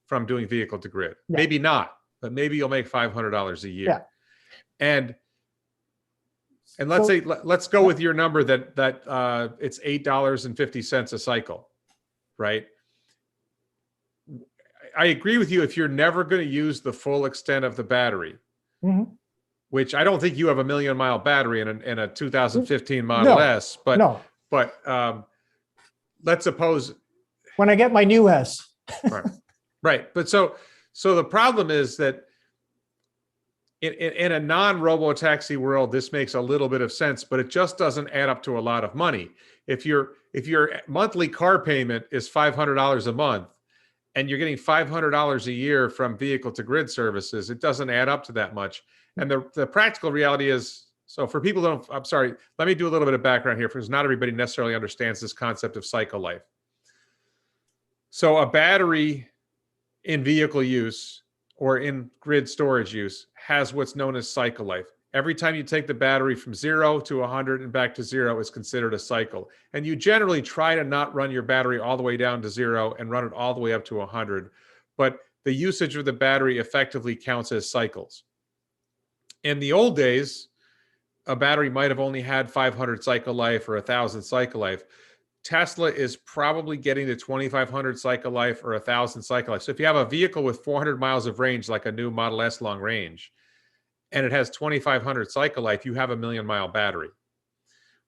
from doing vehicle to grid. Maybe not, but maybe you'll make $500 a year. And let's go with your number that it's $8.50 a cycle, right? I agree with you if you're never going to use the full extent of the battery. Which I don't think you have a 1 million mile battery in a 2015 Model S, but let's suppose when I get my new S. Right. But so the problem is that in a non-robo-taxi world, this makes a little bit of sense, but it just doesn't add up to a lot of money. If your monthly car payment is $500 a month, and you're getting $500 a year from vehicle to grid services, it doesn't add up to that much. And the practical reality is, so for people who don't, I'm sorry, let me do a little bit of background here, because not everybody necessarily understands this concept of cycle life. So a battery in vehicle use or in grid storage use has what's known as cycle life. Every time you take the battery from 0 to 100 and back to 0 is considered a cycle. And you generally try to not run your battery all the way down to 0 and run it all the way up to 100. But the usage of the battery effectively counts as cycles. In the old days, a battery might have only had 500 cycle life or 1,000 cycle life. Tesla is probably getting to 2,500 cycle life or 1,000 cycle life. So if you have a vehicle with 400 miles of range, like a new Model S long range, and it has 2,500 cycle life, you have a 1,000,000-mile battery.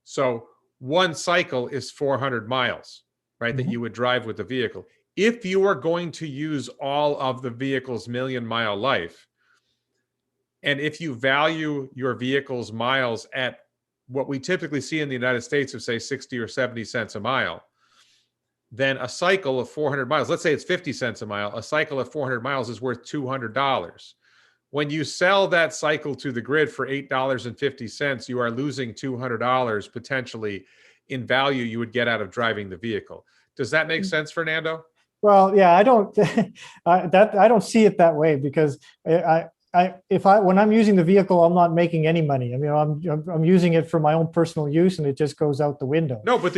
So one cycle is 400 miles, right, that you would drive with the vehicle. If you are going to use all of the vehicle's 1,000,000-mile life, and if you value your vehicle's miles at what we typically see in the United States of, say, 60 or 70 cents a mile, then a cycle of 400 miles, let's say it's 50 cents a mile, a cycle of 400 miles is worth $200. When you sell that cycle to the grid for $8.50, you are losing $200 potentially in value you would get out of driving the vehicle. Does that make sense, Fernando? Well, yeah, I don't. I don't see it that way, because when I'm using the vehicle, I'm not making any money. I mean, I'm using it for my own personal use, and it just goes out the window. No, but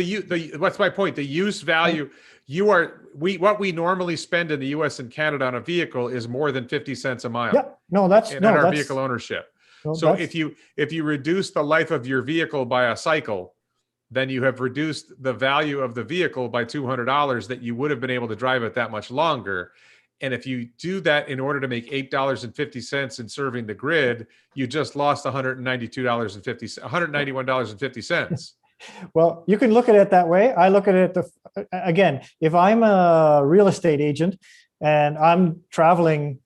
what's my point? The use value, what we normally spend in the U.S. and Canada on a vehicle is more than 50 cents a mile. Yeah, no, that's in our vehicle ownership. No, so if you reduce the life of your vehicle by a cycle, then you have reduced the value of the vehicle by $200 that you would have been able to drive it that much longer. And if you do that in order to make $8.50 in serving the grid, you just lost $191.50. Well, you can look at it that way. I look at it again. If I'm a real estate agent and I'm traveling,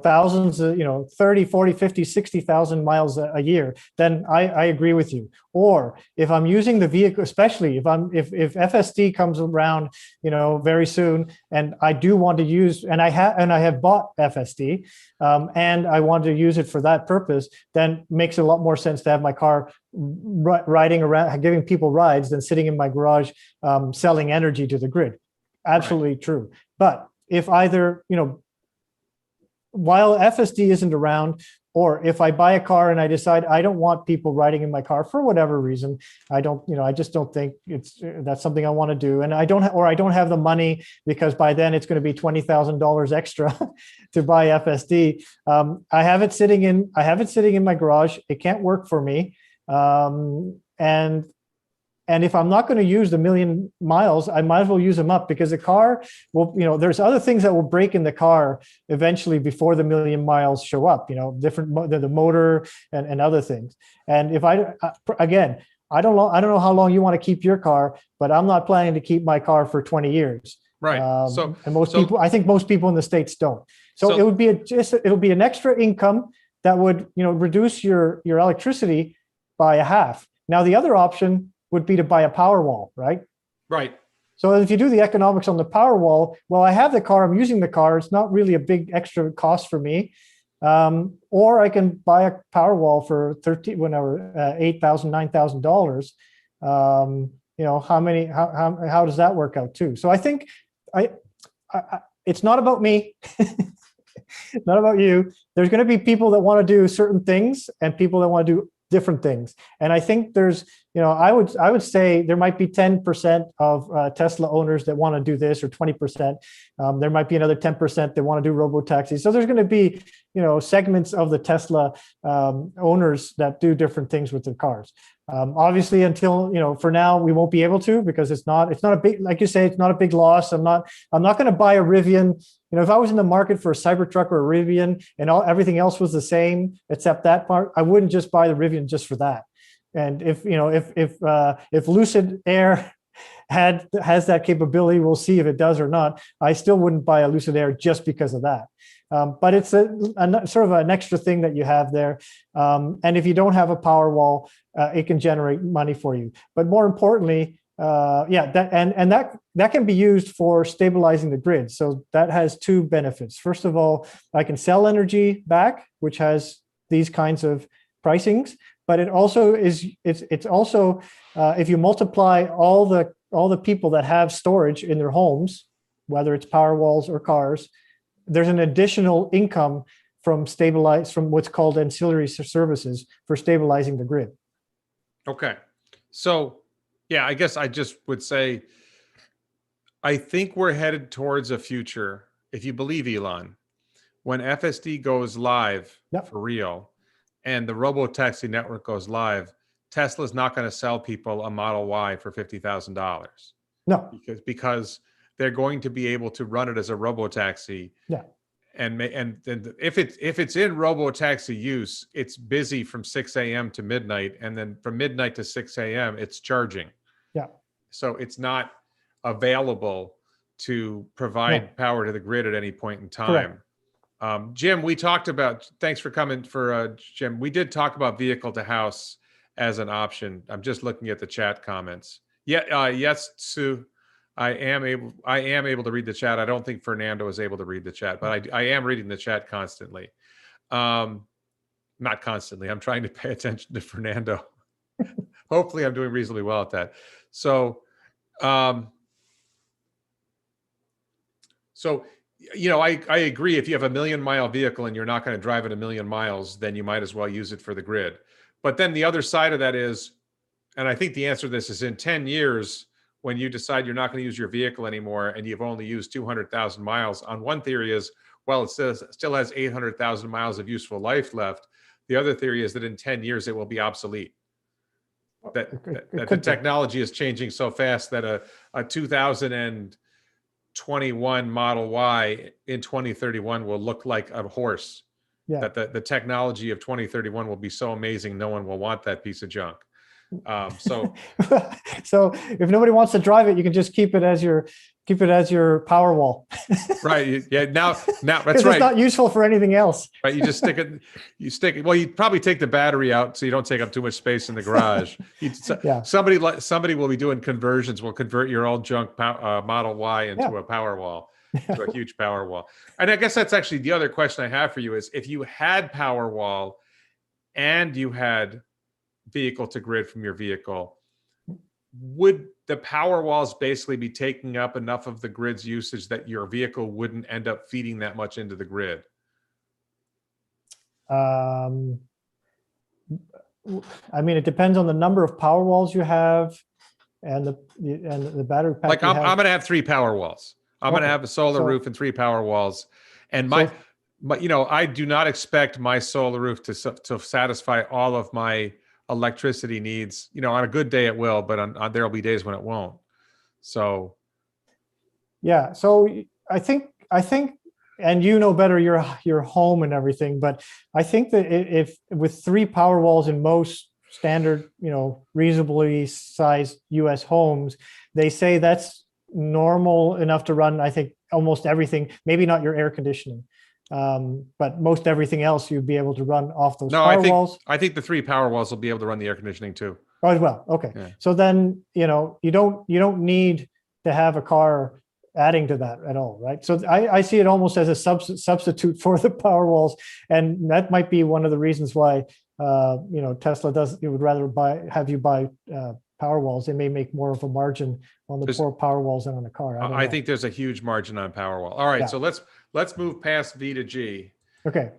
thousands, 30, 40, 50, 60,000 miles a year, then I agree with you. Or if I'm using the vehicle, especially if FSD comes around, very soon, and I do want to use, and I have bought FSD, and I want to use it for that purpose, then makes a lot more sense to have my car riding around, giving people rides, than sitting in my garage, selling energy to the grid. Absolutely right. True. But if either, while FSD isn't around, or if I buy a car and I decide I don't want people riding in my car for whatever reason, I just don't think that's something I want to do. And I don't have the money, because by then it's going to be $20,000 extra to buy FSD. I have it sitting in my garage. It can't work for me. And if I'm not going to use the 1,000,000 miles, I might as well use them up, because the car will, there's other things that will break in the car eventually before the 1,000,000 miles show up, the motor and other things. And if I don't know how long you want to keep your car, but I'm not planning to keep my car for 20 years. Right. I think most people in the States don't. So it would be an extra income that would, reduce your electricity by a half. Now, the other option would be to buy a Powerwall, right? Right. So if you do the economics on the Powerwall, well, I have the car, I'm using the car, it's not really a big extra cost for me. Or I can buy a Powerwall for $8,000, $9,000. How does that work out too? So I think it's not about me, not about you. There's going to be people that want to do certain things and people that want to do different things. And I think there's, I would say there might be 10% of Tesla owners that want to do this, or 20%. There might be another 10% that want to do robo-taxis. So there's going to be, segments of the Tesla owners that do different things with their cars. Obviously, until, for now, we won't be able to, because it's not a big, like you say, it's not a big loss. I'm not going to buy a Rivian. If I was in the market for a Cybertruck or a Rivian and everything else was the same except that part, I wouldn't just buy the Rivian just for that. And if Lucid Air has that capability, we'll see if it does or not. I still wouldn't buy a Lucid Air just because of that. But it's a sort of an extra thing that you have there. And if you don't have a Powerwall, it can generate money for you. But more importantly, that can be used for stabilizing the grid. So that has two benefits. First of all, I can sell energy back, which has these kinds of pricings. But it also it's also if you multiply all the people that have storage in their homes, whether it's Powerwalls or cars, there's an additional income from what's called ancillary services for stabilizing the grid. Okay. So, yeah, I guess I just would say, I think we're headed towards a future, if you believe Elon, when FSD goes live for real and the robo-taxi network goes live, Tesla's not going to sell people a Model Y for $50,000. No. Because they're going to be able to run it as a robo-taxi. Yeah. And if it's in robo-taxi use, it's busy from 6 a.m. to midnight, and then from midnight to 6 a.m. it's charging. Yeah. So it's not available to provide power to the grid at any point in time. Jim, we talked about. Thanks for coming. Jim, we did talk about vehicle to house as an option. I'm just looking at the chat comments. Yeah. Yes, Sue. I am able to read the chat. I don't think Fernando is able to read the chat, but I am reading the chat constantly. Not constantly. I'm trying to pay attention to Fernando. Hopefully I'm doing reasonably well at that. So, I agree. If you have a 1,000,000-mile vehicle and you're not going to drive it 1,000,000 miles, then you might as well use it for the grid. But then the other side of that is, and I think the answer to this is, in 10 years, when you decide you're not going to use your vehicle anymore and you've only used 200,000 miles, on one theory is, well, it still has 800,000 miles of useful life left. The other theory is that in 10 years, it will be obsolete. That the technology is changing so fast that a 2021 Model Y in 2031 will look like a horse. Yeah. That the technology of 2031 will be so amazing, no one will want that piece of junk. So if nobody wants to drive it, you can just keep it as your Powerwall. Right. Yeah. Now that's right. It's not useful for anything else. Right. You just stick it. Well, you probably take the battery out so you don't take up too much space in the garage. Somebody will be doing conversions. Will convert your old junk Model Y into a Powerwall, to a huge Powerwall. And I guess that's actually the other question I have for you is, if you had Powerwall and you had vehicle to grid from your vehicle, would the Powerwalls basically be taking up enough of the grid's usage that your vehicle wouldn't end up feeding that much into the grid? I mean, it depends on the number of Powerwalls you have and the battery pack. Like I'm going to have 3 Powerwalls. I'm going to have a solar roof and 3 Powerwalls, and I do not expect my solar roof to satisfy all of my electricity needs. On a good day it will, but there'll be days when it won't. So I think, and better your home and everything, but I think that if with 3 Powerwalls in most standard, reasonably sized US homes, they say that's normal enough to run, I think, almost everything, maybe not your air conditioning. But most everything else you'd be able to run off those Powerwalls. I think the 3 Powerwalls will be able to run the air conditioning too. Oh, as well. Okay. Yeah. So then, you don't need to have a car adding to that at all, right? So I see it almost as a substitute for the Powerwalls, and that might be one of the reasons why Tesla would rather have you buy Powerwalls. They may make more of a margin on the poor Powerwalls than on the car. I think there's a huge margin on Powerwall. All right, so let's move past V2G. Okay.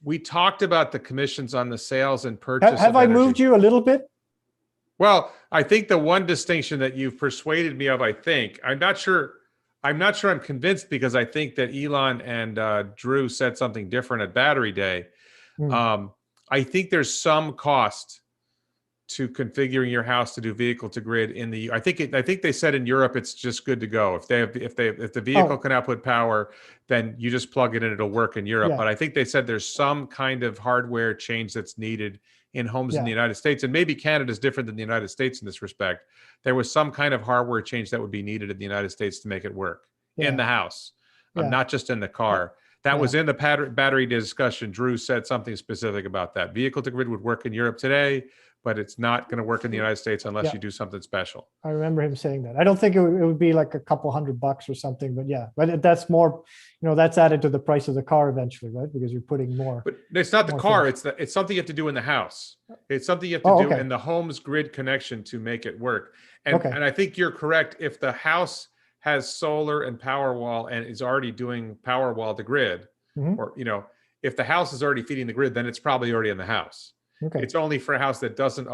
We talked about the commissions on the sales and purchase. Have I moved you a little bit? Well, I think the one distinction that you've persuaded me of, I'm not sure I'm convinced, because I think that Elon and Drew said something different at Battery Day. I think there's some cost to configuring your house to do vehicle to grid in the. I think they said in Europe it's just good to go. If the vehicle can output power, then you just plug it in, it'll work in Europe. Yeah. But I think they said there's some kind of hardware change that's needed in homes in the United States, and maybe Canada is different than the United States in this respect. There was some kind of hardware change that would be needed in the United States to make it work in the house, not just in the car. That was in the battery discussion. Drew said something specific about that. Vehicle to grid would work in Europe today, but it's not going to work in the United States unless you do something special. I remember him saying that. I don't think it would be like a couple $100 or something, but that's more, that's added to the price of the car eventually, right? Because you're putting more. But it's not the car. It's something you have to do in the house. It's something you have to do in the home's grid connection to make it work. And I think you're correct. If the house has solar and Powerwall and is already doing Powerwall to grid, Mhm. or, if the house is already feeding the grid, then it's probably already in the house. Okay. It's only for a house that isn't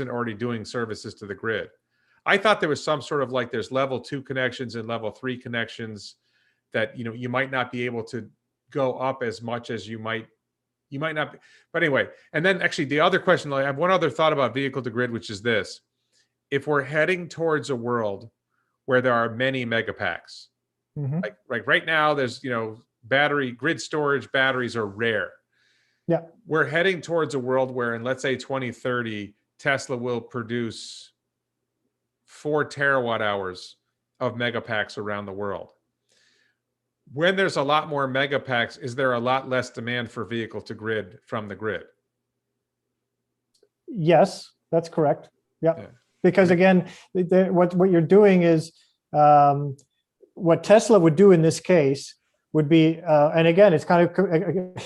already doing services to the grid. I thought there was some sort of like there's level 2 connections and level 3 connections that you might not be able to go up as much as you might not be. But anyway, and then actually the other question, I have one other thought about vehicle to grid, which is this: if we're heading towards a world where there are many megapacks, Mhm. like right now, there's battery grid storage batteries are rare. Yeah. We're heading towards a world where in, let's say, 2030, Tesla will produce 4 terawatt hours of megapacks around the world. When there's a lot more megapacks, is there a lot less demand for vehicle to grid from the grid? Yes, that's correct. Yeah. Yeah. Because again, what you're doing is what Tesla would do in this case would be, and again, it's kind of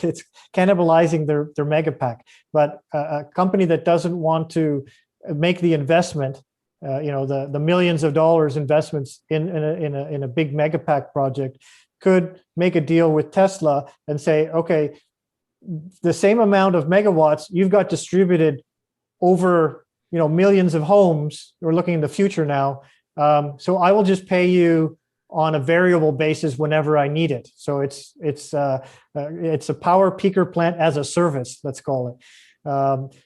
it's cannibalizing their mega pack. But a company that doesn't want to make the investment, the millions of dollars investments in a big mega pack project, could make a deal with Tesla and say, okay, the same amount of megawatts you've got distributed over millions of homes. We're looking in the future now, so I will just pay you on a variable basis whenever I need it. So it's a power peaker plant as a service, let's call it.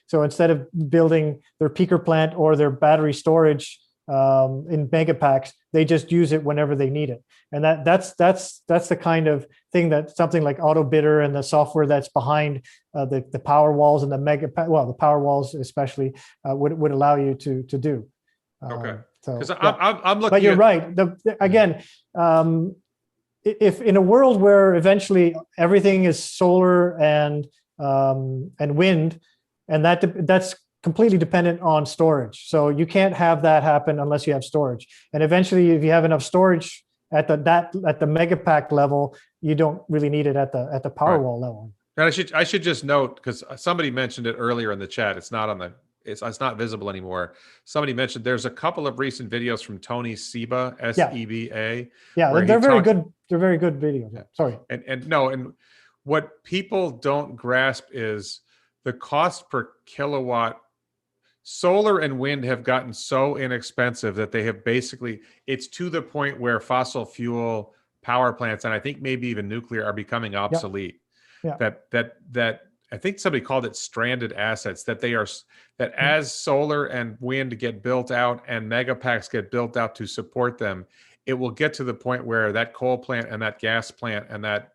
So instead of building their peaker plant or their battery storage in megapacks, they just use it whenever they need it. And that's the kind of thing that something like AutoBidder and the software that's behind the Powerwalls and the the Powerwalls especially would allow you to do. Okay. So Because yeah. I'm looking. But you're right. Again, if in a world where eventually everything is solar and wind, and that's completely dependent on storage. So you can't have that happen unless you have storage. And eventually, if you have enough storage at the megapack level, you don't really need it at the Powerwall level. And I should just note, because somebody mentioned it earlier in the chat. It's not on the it's not visible anymore. Somebody mentioned there's a couple of recent videos from Tony Seba, S-E-B-A. Yeah, they're very good. They're very good videos. Yeah. Sorry. And what people don't grasp is the cost per kilowatt. Solar and wind have gotten so inexpensive that they have it's to the point where fossil fuel power plants, and I think maybe even nuclear, are becoming obsolete. Yeah. That I think somebody called it stranded assets, that as solar and wind get built out and megapacks get built out to support them, it will get to the point where that coal plant and that gas plant and that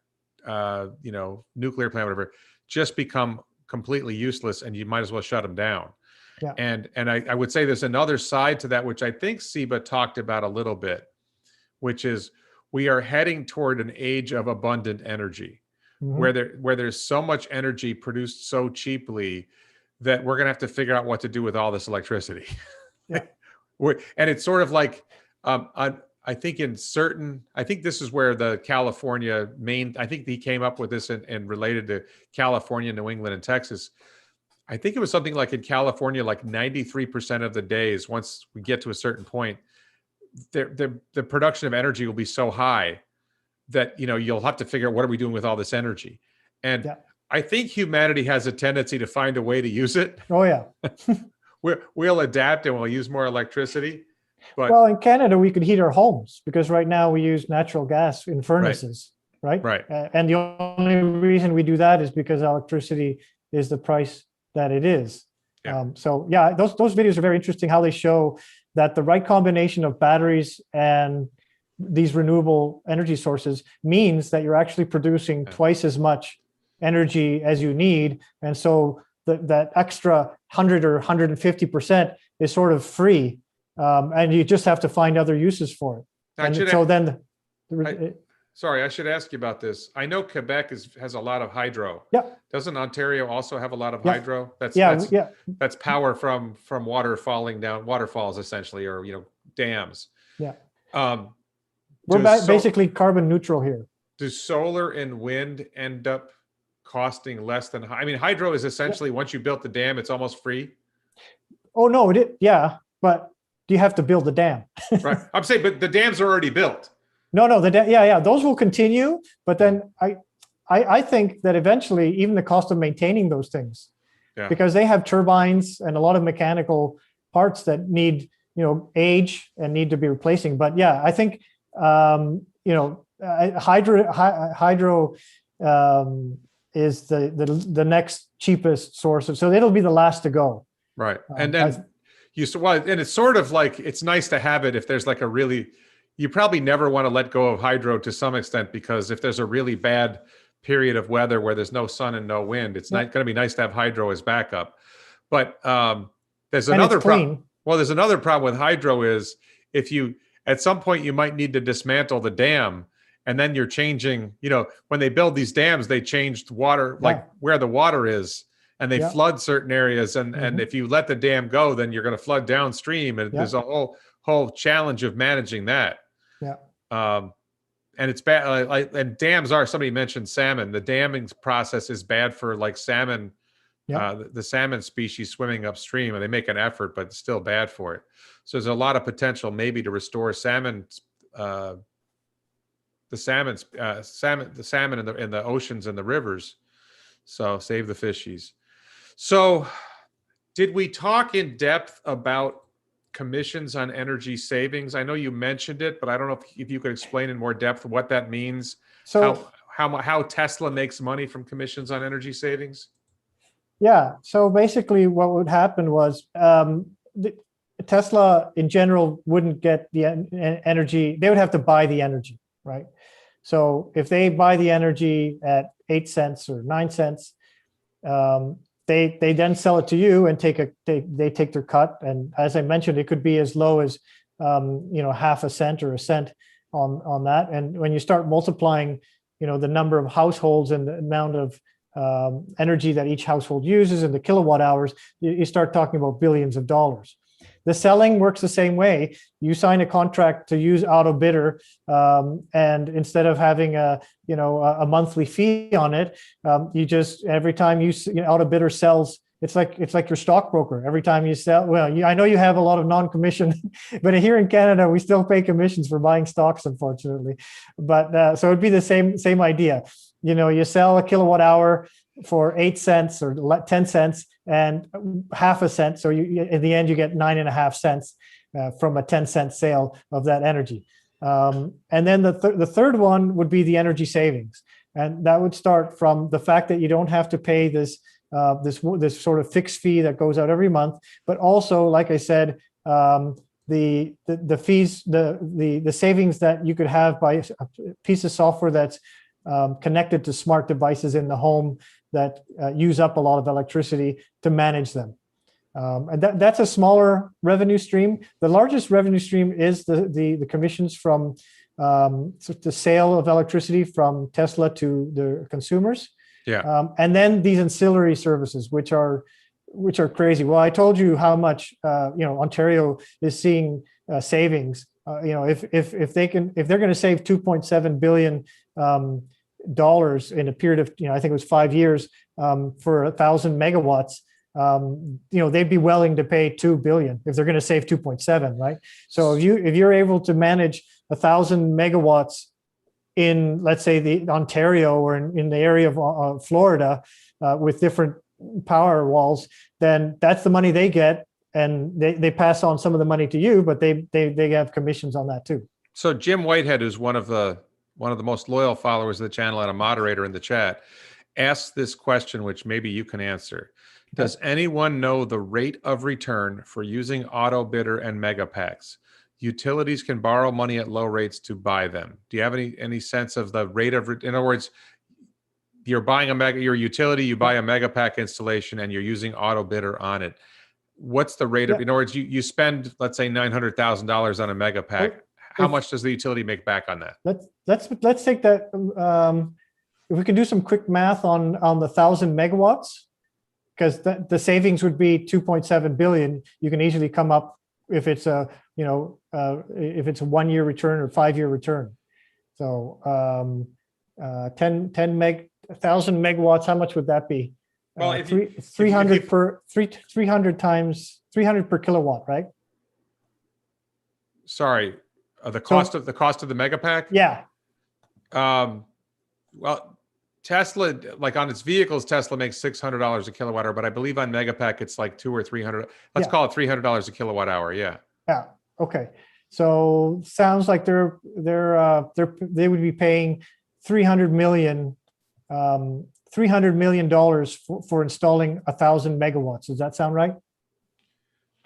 nuclear plant, whatever, just become completely useless, and you might as well shut them down. Yeah. And I would say there's another side to that, which I think Seba talked about a little bit, which is we are heading toward an age of abundant energy, where there's so much energy produced so cheaply that we're going to have to figure out what to do with all this electricity. Yeah. And it's sort of like, I think this is where the California I think he came up with this and related to California, New England, and Texas. I think it was something like in California, like 93% of the days, once we get to a certain point, the production of energy will be so high that you'll have to figure out, what are we doing with all this energy? And I think humanity has a tendency to find a way to use it. Oh yeah. We'll adapt and we'll use more electricity. But well, in Canada, we could heat our homes because right now we use natural gas in furnaces, right? Right. And the only reason we do that is because electricity is the price that it is. Yeah. So yeah, those videos are very interesting, how they show that the right combination of batteries and these renewable energy sources means that you're actually producing twice as much energy as you need. And so that extra 100 or 150% is sort of free. And you just have to find other uses for it. Sorry, I should ask you about this. I know Quebec has a lot of hydro. Yeah. Doesn't Ontario also have a lot of Yeah. hydro? That's power from water falling down, waterfalls essentially, or dams. Yeah. We're basically carbon neutral here. Do solar and wind end up costing less than? I mean, hydro is essentially once you built the dam, it's almost free. Oh no, yeah, but do you have to build the dam? Right. I'm saying, but the dams are already built. No, yeah, those will continue. But then I think that eventually even the cost of maintaining those things, because they have turbines and a lot of mechanical parts that need, age and need to be replacing. But yeah, I think, hydro is the next cheapest source of, so it'll be the last to go. Right. And then and it's sort of like, it's nice to have it if there's like you probably never want to let go of hydro to some extent, because if there's a really bad period of weather where there's no sun and no wind, it's not going to be nice to have hydro as backup. But there's another problem. Well, there's another problem with hydro is at some point you might need to dismantle the dam, and then you're changing, when they build these dams, they changed water, like where the water is, and they flood certain areas. And if you let the dam go, then you're going to flood downstream. And there's a whole challenge of managing that. Yeah. And it's bad. And dams somebody mentioned salmon. The damming process is bad for like salmon, the salmon species swimming upstream, and they make an effort, but it's still bad for it. So there's a lot of potential maybe to restore salmon, the salmon in the oceans and the rivers. So save the fishies. So did we talk in depth about commissions on energy savings? I know you mentioned it, but I don't know if you could explain in more depth what that means. So how Tesla makes money from commissions on energy savings? Yeah. So basically what would happen was Tesla in general wouldn't get the energy. They would have to buy the energy, right? So if they buy the energy at 8 cents or 9 cents, they then sell it to you and they take their cut. And as I mentioned, it could be as low as half a cent or a cent on that. And when you start multiplying, the number of households and the amount of energy that each household uses and the kilowatt hours, you start talking about billions of dollars. The selling works the same way. You sign a contract to use auto bidder, and instead of having a monthly fee on it, you just every time auto bidder sells, it's like your stockbroker. Every time you sell, I know you have a lot of non-commission, but here in Canada we still pay commissions for buying stocks, unfortunately. But so it'd be the same idea. You sell a kilowatt hour for 8 cents or 10 cents and half a cent. So in the end, you get 9.5 cents from a 10-cent sale of that energy. And then the third one would be the energy savings. And that would start from the fact that you don't have to pay this sort of fixed fee that goes out every month, but also, like I said, the fees, the savings that you could have by a piece of software that's connected to smart devices in the home that use up a lot of electricity to manage them. And that's a smaller revenue stream. The largest revenue stream is the commissions from the sale of electricity from Tesla to the consumers. Yeah. And then these ancillary services, which are crazy. Well, I told you how much Ontario is seeing savings. If they're going to save $2.7 billion dollars in a period of I think it was 5 years for 1,000 megawatts, they'd be willing to pay $2 billion if they're going to save 2.7, right? So if you're able to manage 1,000 megawatts in, let's say, the Ontario or in the area of Florida with different power walls, then that's the money they get, and they pass on some of the money to you, but they have commissions on that too. So Jim Whitehead, who's one of the most loyal followers of the channel and a moderator in the chat, asked this question, which maybe you can answer. Does anyone know the rate of return for using auto bidder and mega packs? Utilities can borrow money at low rates to buy them. Do you have any sense of the rate of, in other words, you're buying your utility, you buy a mega pack installation and you're using auto bidder on it. What's the rate of, in other words, you spend, let's say $900,000 on a mega pack. How much does the utility make back on that? Let's take that. If we can do some quick math on the 1,000 megawatts, because the savings would be 2.7 billion. You can easily come up if it's a 1 year return or 5 year return. So 1,000 megawatts. How much would that be? Well, 300 per kilowatt, right? sorry, the cost of the megapack. Yeah. Well, Tesla, like on its vehicles, Tesla makes $600 a kilowatt hour, but I believe on Megapack it's like $200 or $300. Let's call it $300 a kilowatt hour. Yeah. Yeah. Okay. So sounds like they would be paying $300 million for installing 1,000 megawatts. Does that sound right?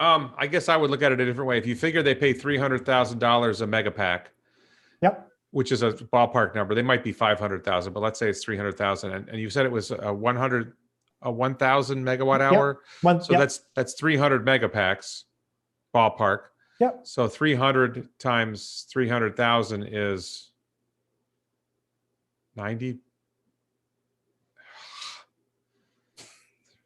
I guess I would look at it a different way. If you figure they pay $300,000 a Megapack, Yep. which is a ballpark number, they might be 500,000, but let's say it's 300,000. And you said it was a 1,000 megawatt hour. So that's 300 megapacks ballpark. Yep. So 300 times 300,000 is 90.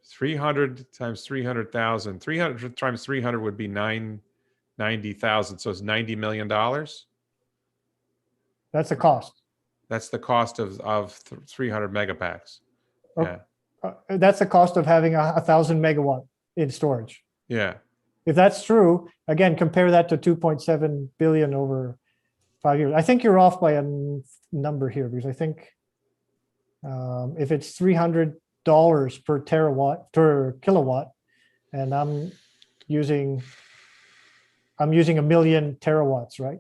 300 times 300,000. 300 times 300 would be 90,000. So it's $90 million. That's the cost. That's the cost of 300 megapacks. Yeah. That's the cost of having 1,000 megawatt in storage. Yeah. If that's true, again, compare that to 2.7 billion over 5 years. I think you're off by a number here because I think if it's $300 per kilowatt, and I'm using a million terawatts, right?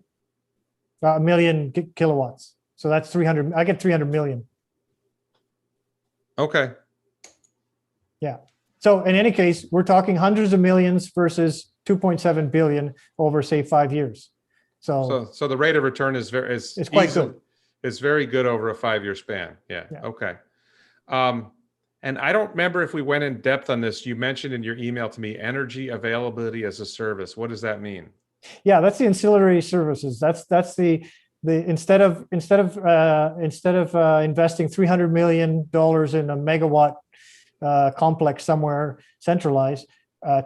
A million kilowatts. So that's 300. I get 300 million. Okay. Yeah. So in any case, we're talking hundreds of millions versus 2.7 billion over, say, 5 years. So the rate of return is quite good. It's very good over a 5-year span. Yeah. Okay. And I don't remember if we went in depth on this. You mentioned in your email to me, energy availability as a service. What does that mean? Yeah, that's the ancillary services. That's the instead of investing $300 million in a megawatt complex somewhere centralized,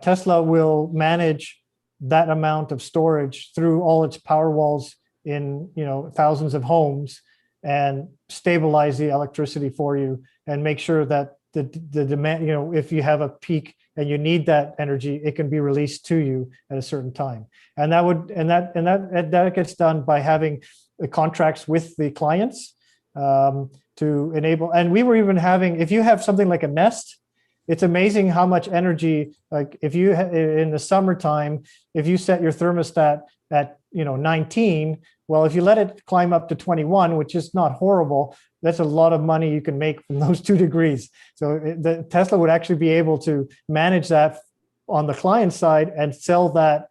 Tesla will manage that amount of storage through all its Powerwalls in thousands of homes and stabilize the electricity for you and make sure that the demand, if you have a peak and you need that energy, it can be released to you at a certain time. And that gets done by having the contracts with the clients to enable. And we were even having, if you have something like a Nest, it's amazing how much energy, like if you in the summertime, if you set your thermostat at 19, well, if you let it climb up to 21, which is not horrible, that's a lot of money you can make from those 2 degrees. So the Tesla would actually be able to manage that on the client side and sell that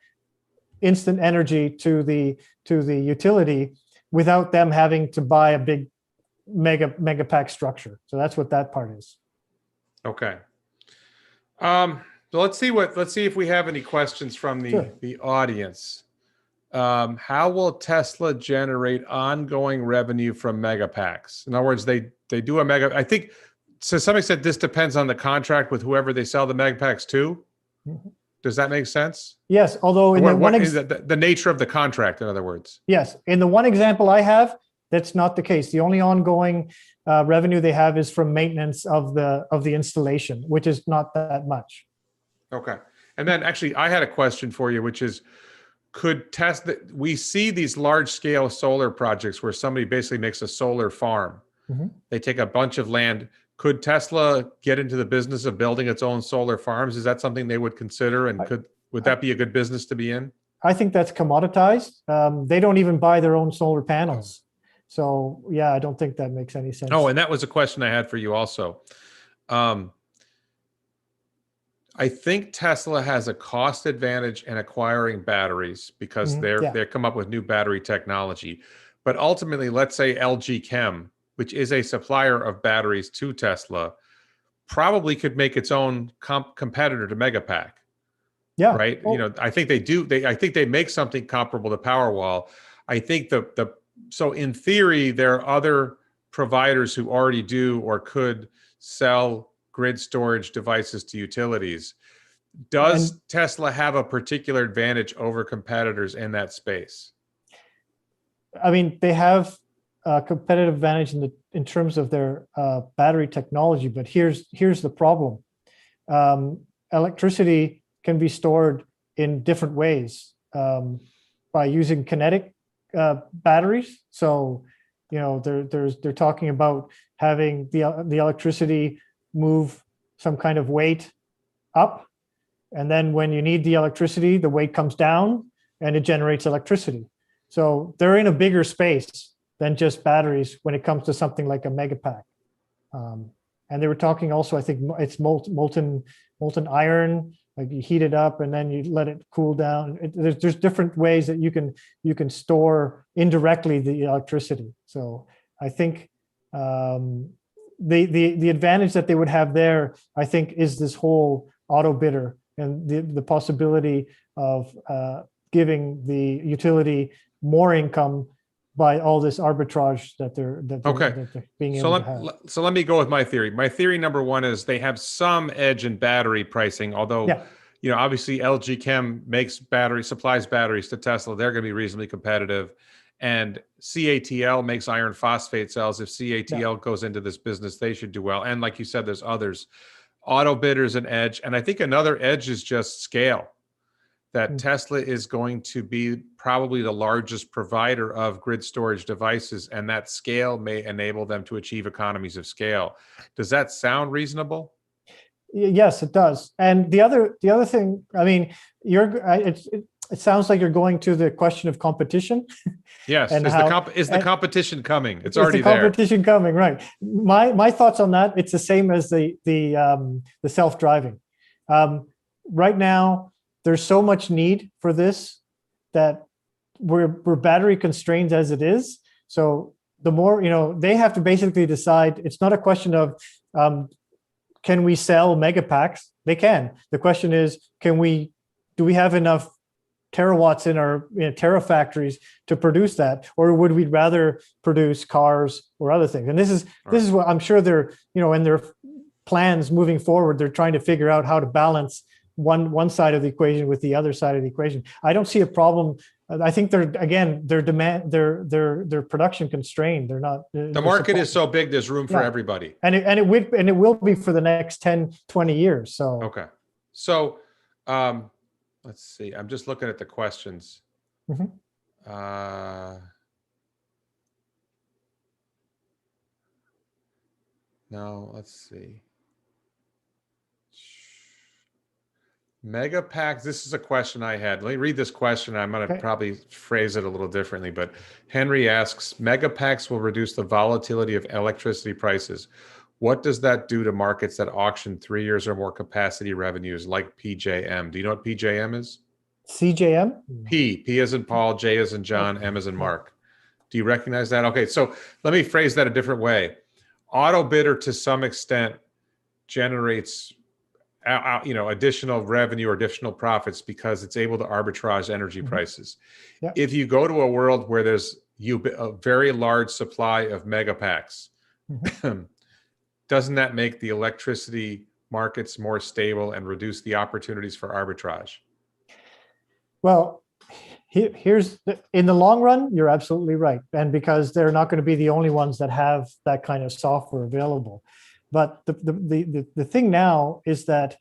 instant energy to the utility without them having to buy a big mega pack structure. So that's what that part is. Okay. So let's see if we have any questions from the audience. How will Tesla generate ongoing revenue from megapacks? In other words, they do a mega. I think to some extent this depends on the contract with whoever they sell the megapacks to. Mm-hmm. Does that make sense? Yes. Although in what is the nature of the contract, in other words? Yes. In the one example I have, that's not the case. The only ongoing revenue they have is from maintenance of the installation, which is not that much. Okay. And then actually, I had a question for you, which is, could Tesla, we see these large scale solar projects where somebody basically makes a solar farm. Mm-hmm. They take a bunch of land. Could Tesla get into the business of building its own solar farms? Is that something they would consider? And would that be a good business to be in? I think that's commoditized. They don't even buy their own solar panels. So yeah, I don't think that makes any sense. Oh, and that was a question I had for you also. I think Tesla has a cost advantage in acquiring batteries because they come up with new battery technology. But ultimately, let's say LG Chem, which is a supplier of batteries to Tesla, probably could make its own competitor to Megapack. Yeah. Right. Well, I think they do. I think they make something comparable to Powerwall. I think so in theory, there are other providers who already do or could sell grid storage devices to utilities. Does Tesla have a particular advantage over competitors in that space? I mean, they have a competitive advantage in terms of their battery technology, but here's the problem. Electricity can be stored in different ways. by using kinetic batteries. So, they're talking about having the electricity move some kind of weight up. And then when you need the electricity, the weight comes down and it generates electricity. So they're in a bigger space than just batteries when it comes to something like a megapack. And they were talking also, I think it's molten iron, like you heat it up and then you let it cool down. There's different ways that you can store indirectly the electricity. So I think the advantage that they would have there, I think, is this whole auto bidder and the possibility of giving the utility more income by all this arbitrage that they're being able to have. So let me go with my theory. My theory number one is they have some edge in battery pricing, although obviously LG Chem supplies batteries to Tesla. They're going to be reasonably competitive. And CATL makes iron phosphate cells. If CATL goes into this business, they should do well. And like you said, there's others. Auto bidders an edge. And I think another edge is just scale. That Tesla is going to be probably the largest provider of grid storage devices, and that scale may enable them to achieve economies of scale. Does that sound reasonable? Yes, it does. And the other thing, I mean, it sounds like you're going to the question of competition. Yes. And is the competition coming? It's already there. Is the competition coming? Right. My thoughts on that, it's the same as the self-driving. Right now, there's so much need for this that we're battery constrained as it is. So the more, they have to basically decide. It's not a question of can we sell megapacks? They can. The question is, do we have enough terawatts in our terafactories to produce that, or would we rather produce cars or other things? And this is what I'm sure they're, in their plans moving forward, they're trying to figure out how to balance one side of the equation with the other side of the equation. I don't see a problem. I think they're production constrained. They're not. The market is so big, there's room for everybody. And it will be for the next 10, 20 years. So okay. So let's see. I'm just looking at the questions. No, let's see. Megapacks, this is a question I had. Let me read this question. I'm going to probably phrase it a little differently, but Henry asks, megapacks will reduce the volatility of electricity prices. What does that do to markets that auction 3 years or more capacity revenues like PJM? Do you know what PJM is? CJM? P as in Paul, J as in John, M as in Mark. Do you recognize that? Okay, so let me phrase that a different way. Auto bidder to some extent generates additional revenue or additional profits because it's able to arbitrage energy prices. If you go to a world where there's a very large supply of megapacks, doesn't that make the electricity markets more stable and reduce the opportunities for arbitrage? Well, in the long run, you're absolutely right. And because they're not going to be the only ones that have that kind of software available. But the thing now is that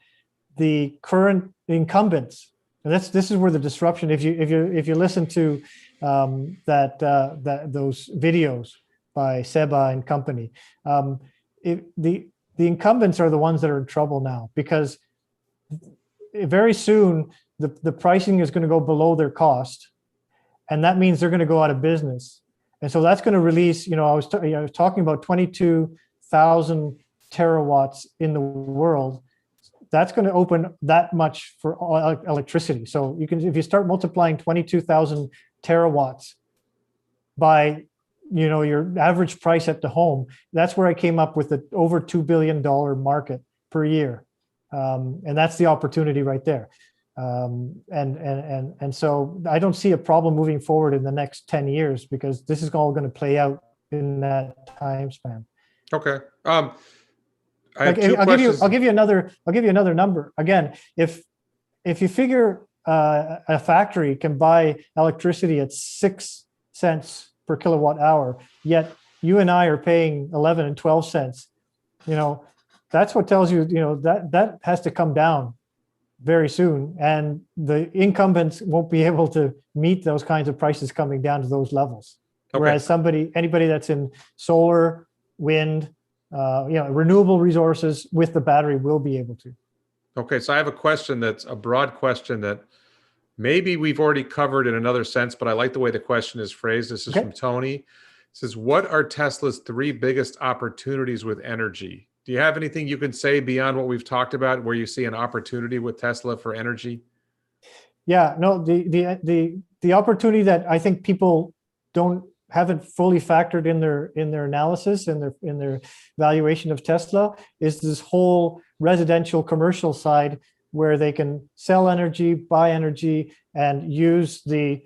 the current incumbents, and this is where the disruption. If you listen to those videos by Seba and company, the incumbents are the ones that are in trouble now, because very soon the pricing is going to go below their cost, and that means they're going to go out of business. And so that's going to release. I was talking about 22,000 terawatts in the world. That's going to open that much for electricity. So if you start multiplying 22,000 terawatts by your average price at the home, that's where I came up with the over $2 billion market per year, and that's the opportunity right there. And so I don't see a problem moving forward in the next 10 years, because this is all going to play out in that time span. Okay. I'll give you another number. Again, if you figure a factory can buy electricity at 6 cents per kilowatt hour, yet you and I are paying 11 and 12 cents, that's what tells you, that has to come down very soon, and the incumbents won't be able to meet those kinds of prices coming down to those levels. Okay. Whereas anybody that's in solar, wind, renewable resources with the battery will be able to. Okay, so I have a question that's a broad question that maybe we've already covered in another sense, but I like the way the question is phrased. This is from Tony. It says, what are Tesla's 3 biggest opportunities with energy? Do you have anything you can say beyond what we've talked about where you see an opportunity with Tesla for energy? Yeah, no, the opportunity that I think people haven't fully factored in their analysis and in their valuation of Tesla is this whole residential commercial side where they can sell energy, buy energy, and use the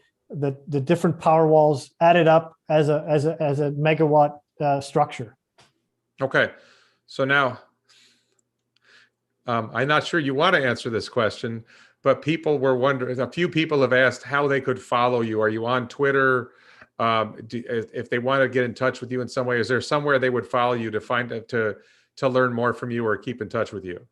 different power walls added up as a megawatt structure. Okay, so now I'm not sure you want to answer this question, but people were wondering. A few people have asked how they could follow you. Are you on Twitter? If they want to get in touch with you in some way, is there somewhere they would follow you to learn more from you or keep in touch with you?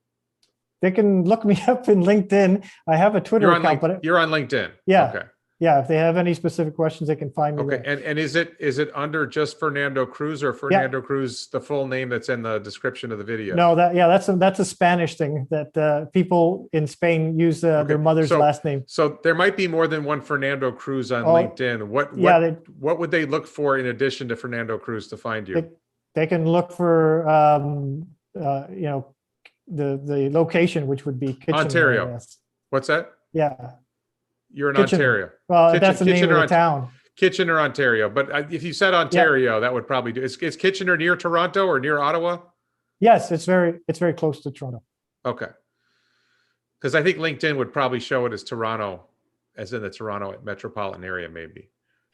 They can look me up in LinkedIn. I have a Twitter account, but you're on LinkedIn. Yeah. Okay. Yeah. If they have any specific questions, they can find me there. And is it under just Fernando Cruz or Fernando Cruz, the full name that's in the description of the video? No, that's a Spanish thing that people in Spain use their mother's last name. So there might be more than one Fernando Cruz on LinkedIn. What would they look for in addition to Fernando Cruz to find you? They can look for the location, which would be Kitchener, Ontario. What's that? Yeah. You're in Kitchener. Ontario. Well, that's the name of the town. Kitchener, Ontario. But if you said Ontario, that would probably do. Is Kitchener near Toronto or near Ottawa? Yes, it's very close to Toronto. Okay. Because I think LinkedIn would probably show it as Toronto, as in the Toronto metropolitan area, maybe.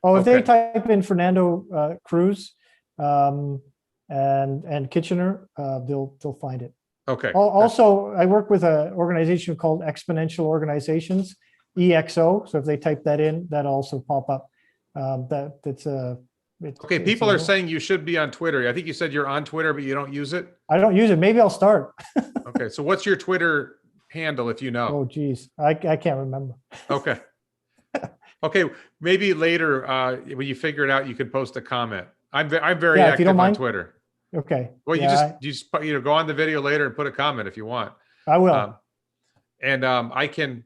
Oh, if they type in Fernando Cruz and Kitchener, they'll find it. Okay. Also, I work with an organization called Exponential Organizations, EXO. So if they type that in, that'll also pop up. Okay, people are saying you should be on Twitter. I think you said you're on Twitter, but you don't use it. I don't use it. Maybe I'll start. Okay, so what's your Twitter handle if you know? Oh, geez, I can't remember. Okay. Okay, maybe later when you figure it out, you can post a comment. I'm very active on Twitter. Okay. Well, you just go on the video later and put a comment if you want. I will. I can,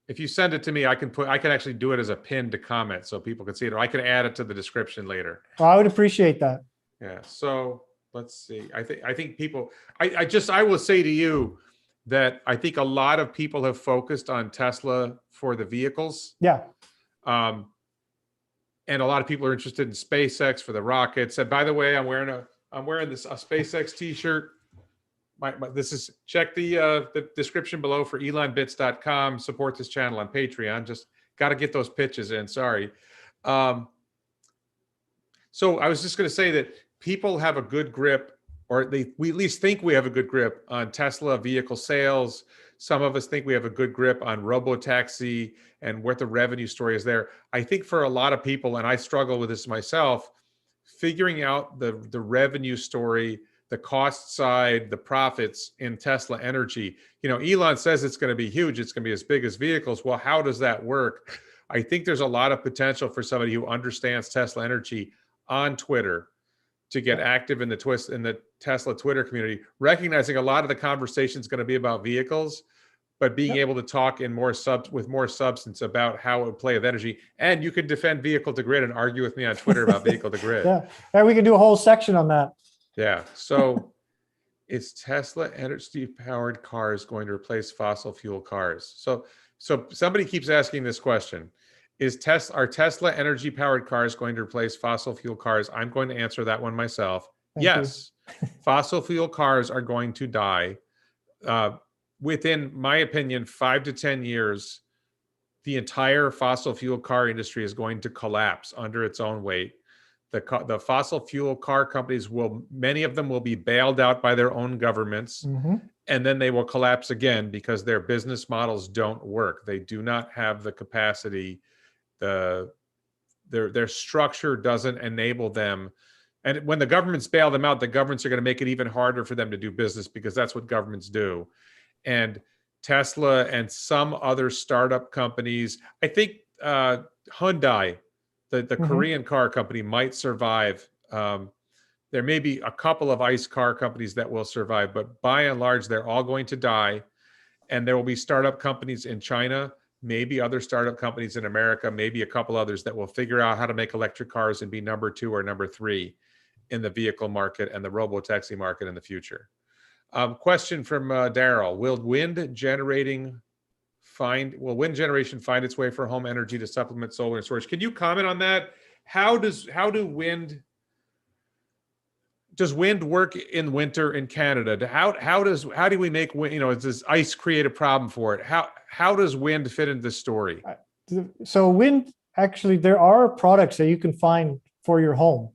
if you send it to me, I can actually do it as a pin to comment so people can see it, or I can add it to the description later. Well, I would appreciate that. Yeah. So let's see. I think people. I will say to you that I think a lot of people have focused on Tesla for the vehicles. Yeah. And a lot of people are interested in SpaceX for the rockets. And by the way, I'm wearing a SpaceX t-shirt. Check the description below for elonbits.com. Support this channel on Patreon. Just got to get those pitches in. Sorry. So I was just going to say that people have a good grip, or we at least think we have a good grip on Tesla vehicle sales. Some of us think we have a good grip on robotaxi and what the revenue story is there. I think for a lot of people, and I struggle with this myself, figuring out the revenue story, the cost side, the profits in Tesla Energy. Elon says it's going to be huge. It's going to be as big as vehicles. Well, how does that work? I think there's a lot of potential for somebody who understands Tesla Energy on Twitter to get active in the Tesla Twitter community, recognizing a lot of the conversation is going to be about vehicles, but being able to talk with more substance about how it would play with energy. And you can defend vehicle to grid and argue with me on Twitter about vehicle to grid. Yeah, and we can do a whole section on that. Yeah. So is Tesla energy powered cars going to replace fossil fuel cars? So somebody keeps asking this question. Are Tesla energy powered cars going to replace fossil fuel cars? I'm going to answer that one myself. Yes. Fossil fuel cars are going to die. Within my opinion, 5 to 10 years, the entire fossil fuel car industry is going to collapse under its own weight. The fossil fuel car companies many of them will be bailed out by their own governments, and then they will collapse again because their business models don't work. They do not have the capacity. Their structure doesn't enable them. And when the governments bail them out, the governments are going to make it even harder for them to do business because that's what governments do. And Tesla and some other startup companies. I think Hyundai, the Korean car company, might survive. There may be a couple of ICE car companies that will survive, but by and large, they're all going to die. And there will be startup companies in China, maybe other startup companies in America, maybe a couple others that will figure out how to make electric cars and be number 2 or number 3 in the vehicle market and the robo-taxi market in the future. Question from Daryl: Will wind generation find its way for home energy to supplement solar and storage? Can you comment on that? Does wind work in winter in Canada? How do we make wind? Does ice create a problem for it? How does wind fit into the story? So wind, actually, there are products that you can find for your home.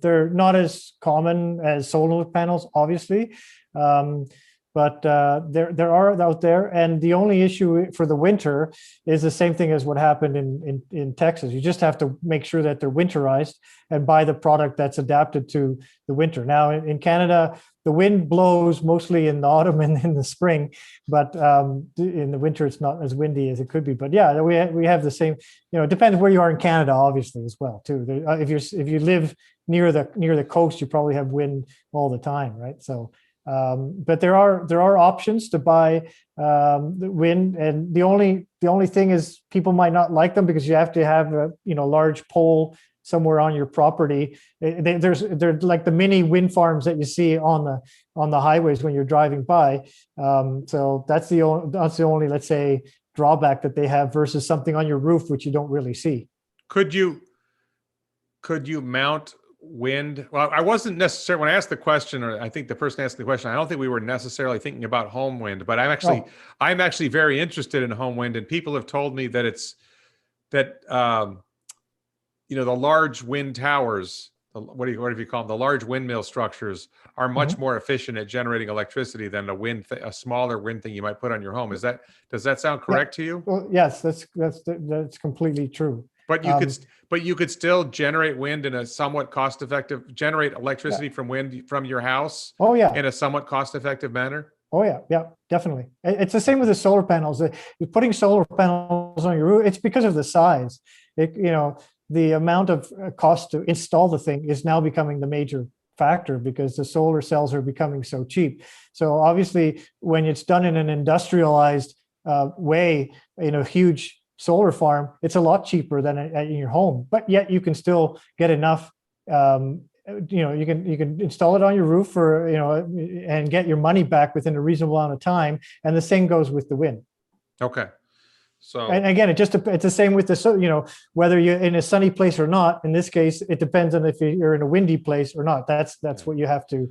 They're not as common as solar panels, obviously, but there are out there. And the only issue for the winter is the same thing as what happened in Texas. You just have to make sure that they're winterized and buy the product that's adapted to the winter. Now, in Canada, the wind blows mostly in the autumn and in the spring, but in the winter, it's not as windy as it could be. But yeah, we have the same. It depends where you are in Canada, obviously, as well too. If you live near the coast, you probably have wind all the time, right? So, but there are options to buy the wind, and the only thing is people might not like them because you have to have a large pole somewhere on your property. They're like the mini wind farms that you see on the highways when you're driving by. So that's the only, let's say, drawback that they have versus something on your roof which you don't really see. Could you mount wind? Well, I wasn't necessarily, when I asked the question, or I think the person asking the question, I don't think we were necessarily thinking about home wind, but I'm actually very interested in home wind, and people have told me that the large wind towers, what do you call them? The large windmill structures are much more efficient at generating electricity than a smaller wind thing you might put on your home. Does that sound correct to you? Well, yes, that's completely true. But you could still generate wind in a somewhat cost-effective, generate electricity from wind from your house. Oh yeah, in a somewhat cost-effective manner. Oh yeah, definitely. It's the same with the solar panels. You're putting solar panels on your roof. It's because of the size. The amount of cost to install the thing is now becoming the major factor because the solar cells are becoming so cheap. So obviously, when it's done in an industrialized way, in a huge solar farm, it's a lot cheaper than in your home. But yet you can still get enough. You can install it on your roof and get your money back within a reasonable amount of time. And the same goes with the wind. Okay. So, and again, it's the same with whether you're in a sunny place or not. In this case, it depends on if you're in a windy place or not. That's what you have to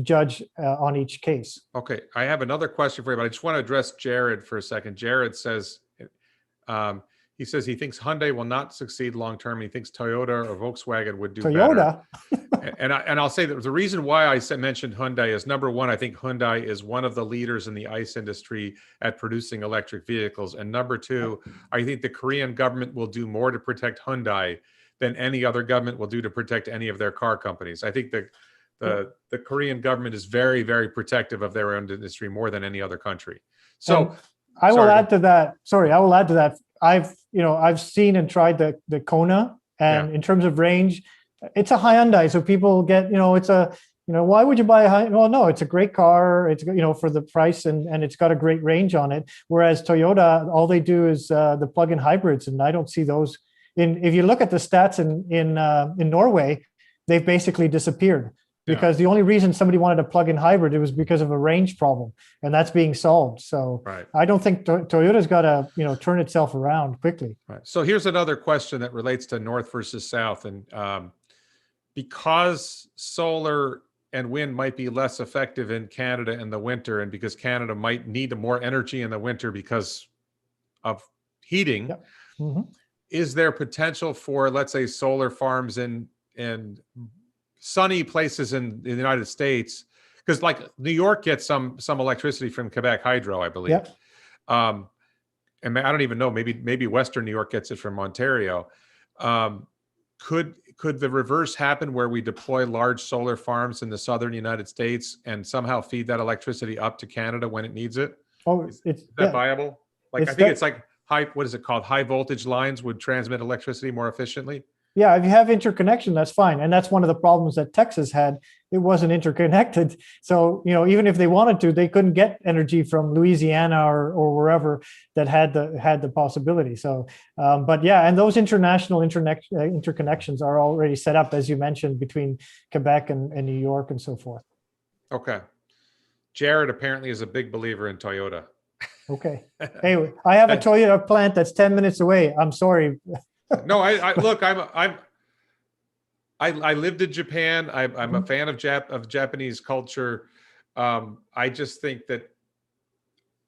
judge on each case. Okay, I have another question for you, but I just want to address Jared for a second. Jared says, he says he thinks Hyundai will not succeed long term. He thinks Toyota or Volkswagen would do better. And I'll say that the reason why I mentioned Hyundai is, number one, I think Hyundai is one of the leaders in the ICE industry at producing electric vehicles. And number two, I think the Korean government will do more to protect Hyundai than any other government will do to protect any of their car companies. I think the Korean government is very, very protective of their own industry more than any other country. So I will add to that. I've seen and tried the Kona, and in terms of range, it's a Hyundai. So people get, why would you buy a Hyundai? Well, no, it's a great car. It's, for the price, and it's got a great range on it. Whereas Toyota, all they do is the plug-in hybrids, and I don't see those. If you look at the stats in Norway, they've basically disappeared. Because the only reason somebody wanted a plug-in hybrid, it was because of a range problem, and that's being solved. So I don't think Toyota's got to turn itself around quickly. Right. So here's another question that relates to North versus South, and because solar and wind might be less effective in Canada in the winter, and because Canada might need more energy in the winter because of heating, is there potential for, let's say, solar farms in sunny places in the United States? Because like New York gets some electricity from Quebec Hydro, I believe. And I don't even know, maybe Western New York gets it from Ontario. Could could the reverse happen where we deploy large solar farms in the southern United States and somehow feed that electricity up to Canada when it needs it? Oh, Is it's that viable? Like, I it's think that. it's like what is it called? High voltage lines would transmit electricity more efficiently. Yeah, if you have interconnection, that's fine. And that's one of the problems that Texas had. It wasn't interconnected. So, even if they wanted to, they couldn't get energy from Louisiana or wherever that had the possibility. So, but yeah, and those international interconnections are already set up, as you mentioned, between Quebec and New York and so forth. Okay. Jared apparently is a big believer in Toyota. Okay. Hey, I have a Toyota plant that's 10 minutes away. I'm sorry. No, I look, I lived in Japan. I'm a fan of Japanese culture. I just think that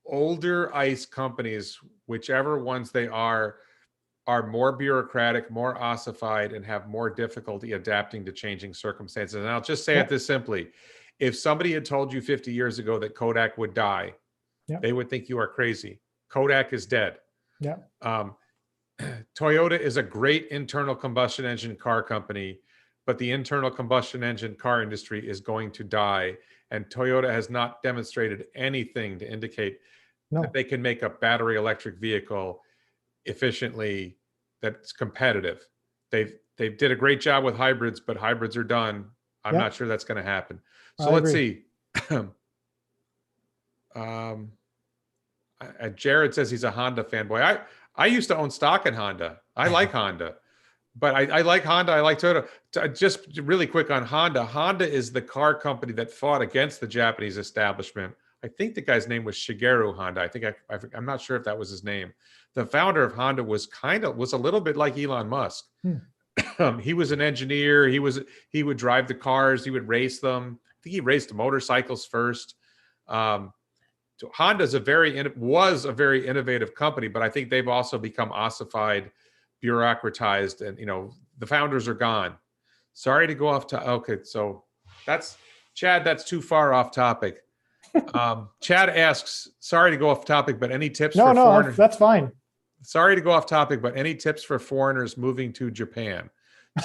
older ICE companies, whichever ones they are more bureaucratic, more ossified, and have more difficulty adapting to changing circumstances. And I'll just say it this simply. If somebody had told you 50 years ago that Kodak would die, they would think you are crazy. Kodak is dead. Yeah. Toyota is a great internal combustion engine car company, but the internal combustion engine car industry is going to die. And Toyota has not demonstrated anything to indicate that they can make a battery electric vehicle efficiently that's competitive. They did a great job with hybrids, but hybrids are done. I'm not sure that's going to happen. So let's see. Jared says he's a Honda fanboy. I used to own stock in Honda. I like Honda, but I like Honda. I like Toyota. Just really quick on Honda. Honda is the car company that fought against the Japanese establishment. I think the guy's name was Shigeru Honda. I think I'm not sure if that was his name. The founder of Honda was a little bit like Elon Musk. He was an engineer. He would drive the cars. He would race them. I think he raced motorcycles first. So Honda was a very innovative company, but I think they've also become ossified, bureaucratized, and the founders are gone. Sorry to go off to okay, so that's Chad. That's too far off topic. Chad asks, sorry to go off topic, but any tips for foreigners? That's fine. Sorry to go off topic, but any tips for foreigners moving to Japan?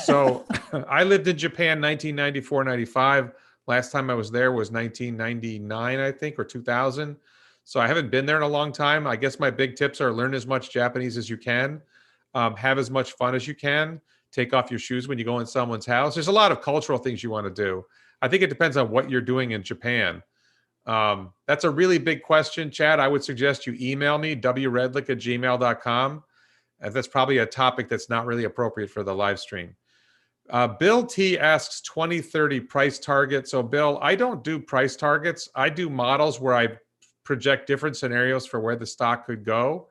So I lived in Japan 1994, 95. Last time I was there was 1999, I think, or 2000. So I haven't been there in a long time. I guess my big tips are learn as much Japanese as you can, have as much fun as you can, take off your shoes when you go in someone's house. There's a lot of cultural things you want to do. I think it depends on what you're doing in Japan. That's a really big question, Chad. I would suggest you email me, wredlick@gmail.com. That's probably a topic that's not really appropriate for the live stream. Bill T asks 2030 price target. So Bill, I don't do price targets. I do models where I project different scenarios for where the stock could go.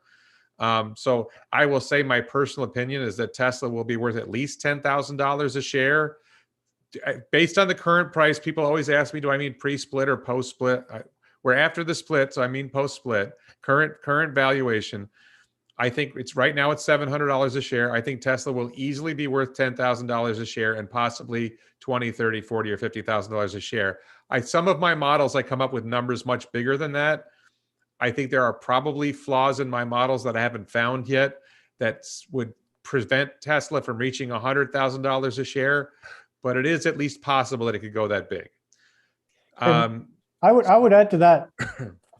So I will say my personal opinion is that Tesla will be worth at least $10,000 a share. Based on the current price, people always ask me, do I mean pre-split or post-split? We're after the split, so I mean post-split. Current valuation. I think it's right now it's $700 a share. I think Tesla will easily be worth $10,000 a share and possibly $20, $30, $40, or $50,000 a share. Some of my models, I come up with numbers much bigger than that. I think there are probably flaws in my models that I haven't found yet that would prevent Tesla from reaching $100,000 a share, but it is at least possible that it could go that big. I would add to that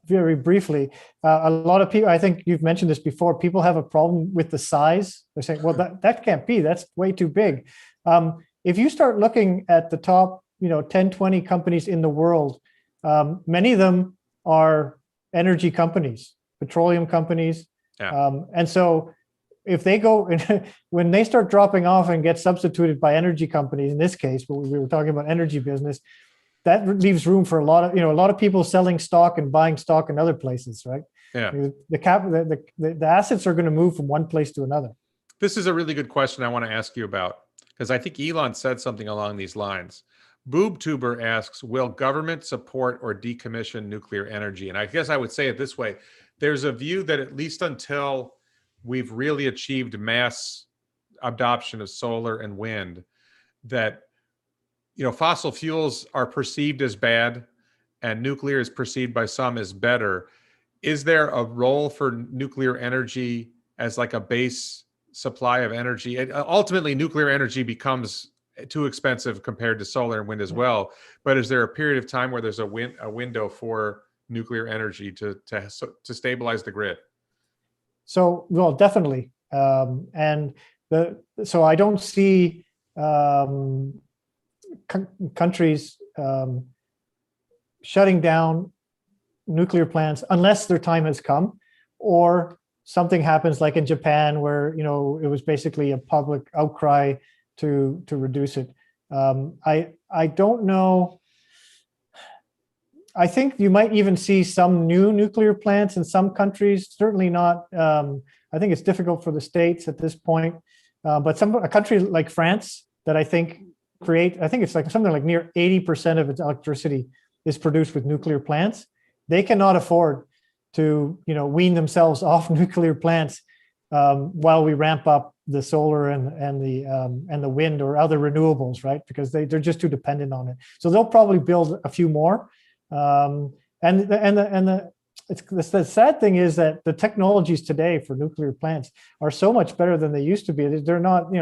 very briefly. A lot of people, I think you've mentioned this before, people have a problem with the size. They're saying, well, that can't be, that's way too big. If you start looking at the top, 10, 20 companies in the world, many of them are energy companies, petroleum companies. And so if they go, when they start dropping off and get substituted by energy companies, in this case, but we were talking about energy business, that leaves room for a lot of people selling stock and buying stock in other places, right? Yeah. The assets are going to move from one place to another. This is a really good question I want to ask you about, because I think Elon said something along these lines. BoobTuber asks, will government support or decommission nuclear energy? And I guess I would say it this way. There's a view that at least until we've really achieved mass adoption of solar and wind, that fossil fuels are perceived as bad and nuclear is perceived by some as better. Is there a role for nuclear energy as like a base supply of energy. Ultimately, nuclear energy becomes too expensive compared to solar and wind as well. But is there a period of time where there's a window for nuclear energy to stabilize the grid? So, well, definitely. So I don't see countries shutting down nuclear plants unless their time has come, or something happens like in Japan where, it was basically a public outcry to reduce it. I don't know. I think you might even see some new nuclear plants in some countries, certainly not. I think it's difficult for the States at this point, but a country like France that I think it's like something like near 80% of its electricity is produced with nuclear plants. They cannot afford to, wean themselves off nuclear plants while we ramp up the solar and the wind or other renewables, right? Because they're just too dependent on it. So they'll probably build a few more. The sad thing is that the technologies today for nuclear plants are so much better than they used to be. They're not,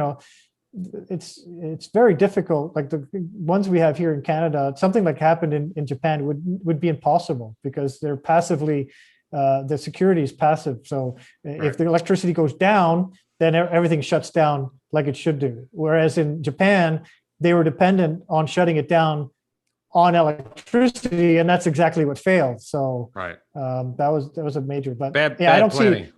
it's very difficult. Like the ones we have here in Canada, something like happened in Japan would be impossible because they're passively, the security is passive. So if the electricity goes down, then everything shuts down like it should do. Whereas in Japan, they were dependent on shutting it down on electricity, and that's exactly what failed. So that was a major. But I don't planning.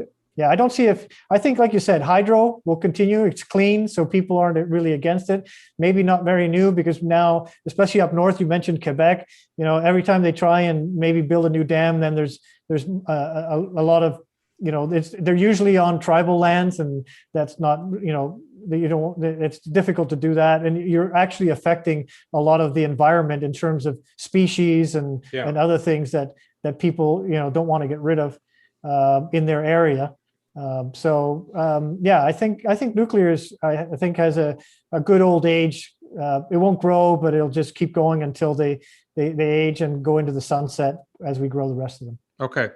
I don't see I think, like you said, hydro will continue. It's clean, so people aren't really against it. Maybe not very new, because now, especially up north, you mentioned Quebec. Every time they try and maybe build a new dam, then there's a lot of, they're usually on tribal lands, and that's not, it's difficult to do that, and you're actually affecting a lot of the environment in terms of species and other things that people don't want to get rid of in their area. I think nuclear has a good old age. It won't grow, but it'll just keep going until they age and go into the sunset as we grow the rest of them. Okay.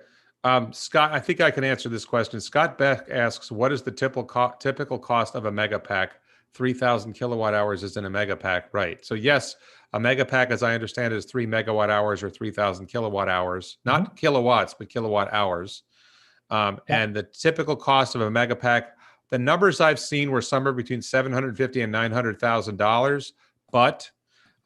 Scott, I think I can answer this question. Scott Beck asks, what is the typical cost of a mega pack? 3,000 kilowatt hours is in a mega pack, right? So yes, a mega pack, as I understand it, is 3 megawatt hours or 3,000 kilowatt hours, not kilowatts, but kilowatt hours. And the typical cost of a mega pack, the numbers I've seen were somewhere between $750,000 and $900,000, but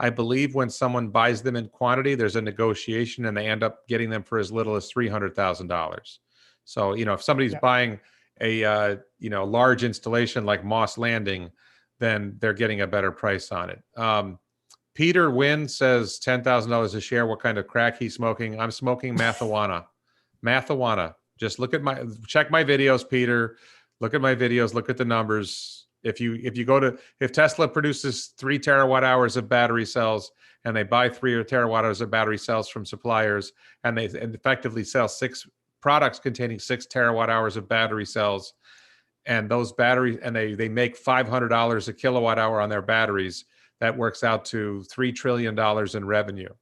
I believe when someone buys them in quantity, there's a negotiation and they end up getting them for as little as $300,000. So, if somebody's buying a, large installation like Moss Landing, then they're getting a better price on it. Peter Wynn says $10,000 a share. What kind of crack he's smoking? I'm smoking marijuana. Marijuana. Just check my videos, Peter. Look at my videos. Look at the numbers. If Tesla produces 3 terawatt hours of battery cells and they buy 3 terawatt hours of battery cells from suppliers, and they effectively sell 6 products containing 6 terawatt hours of battery cells, and those batteries, and they make $500 a kilowatt hour on their batteries, that works out to $3 trillion in revenue.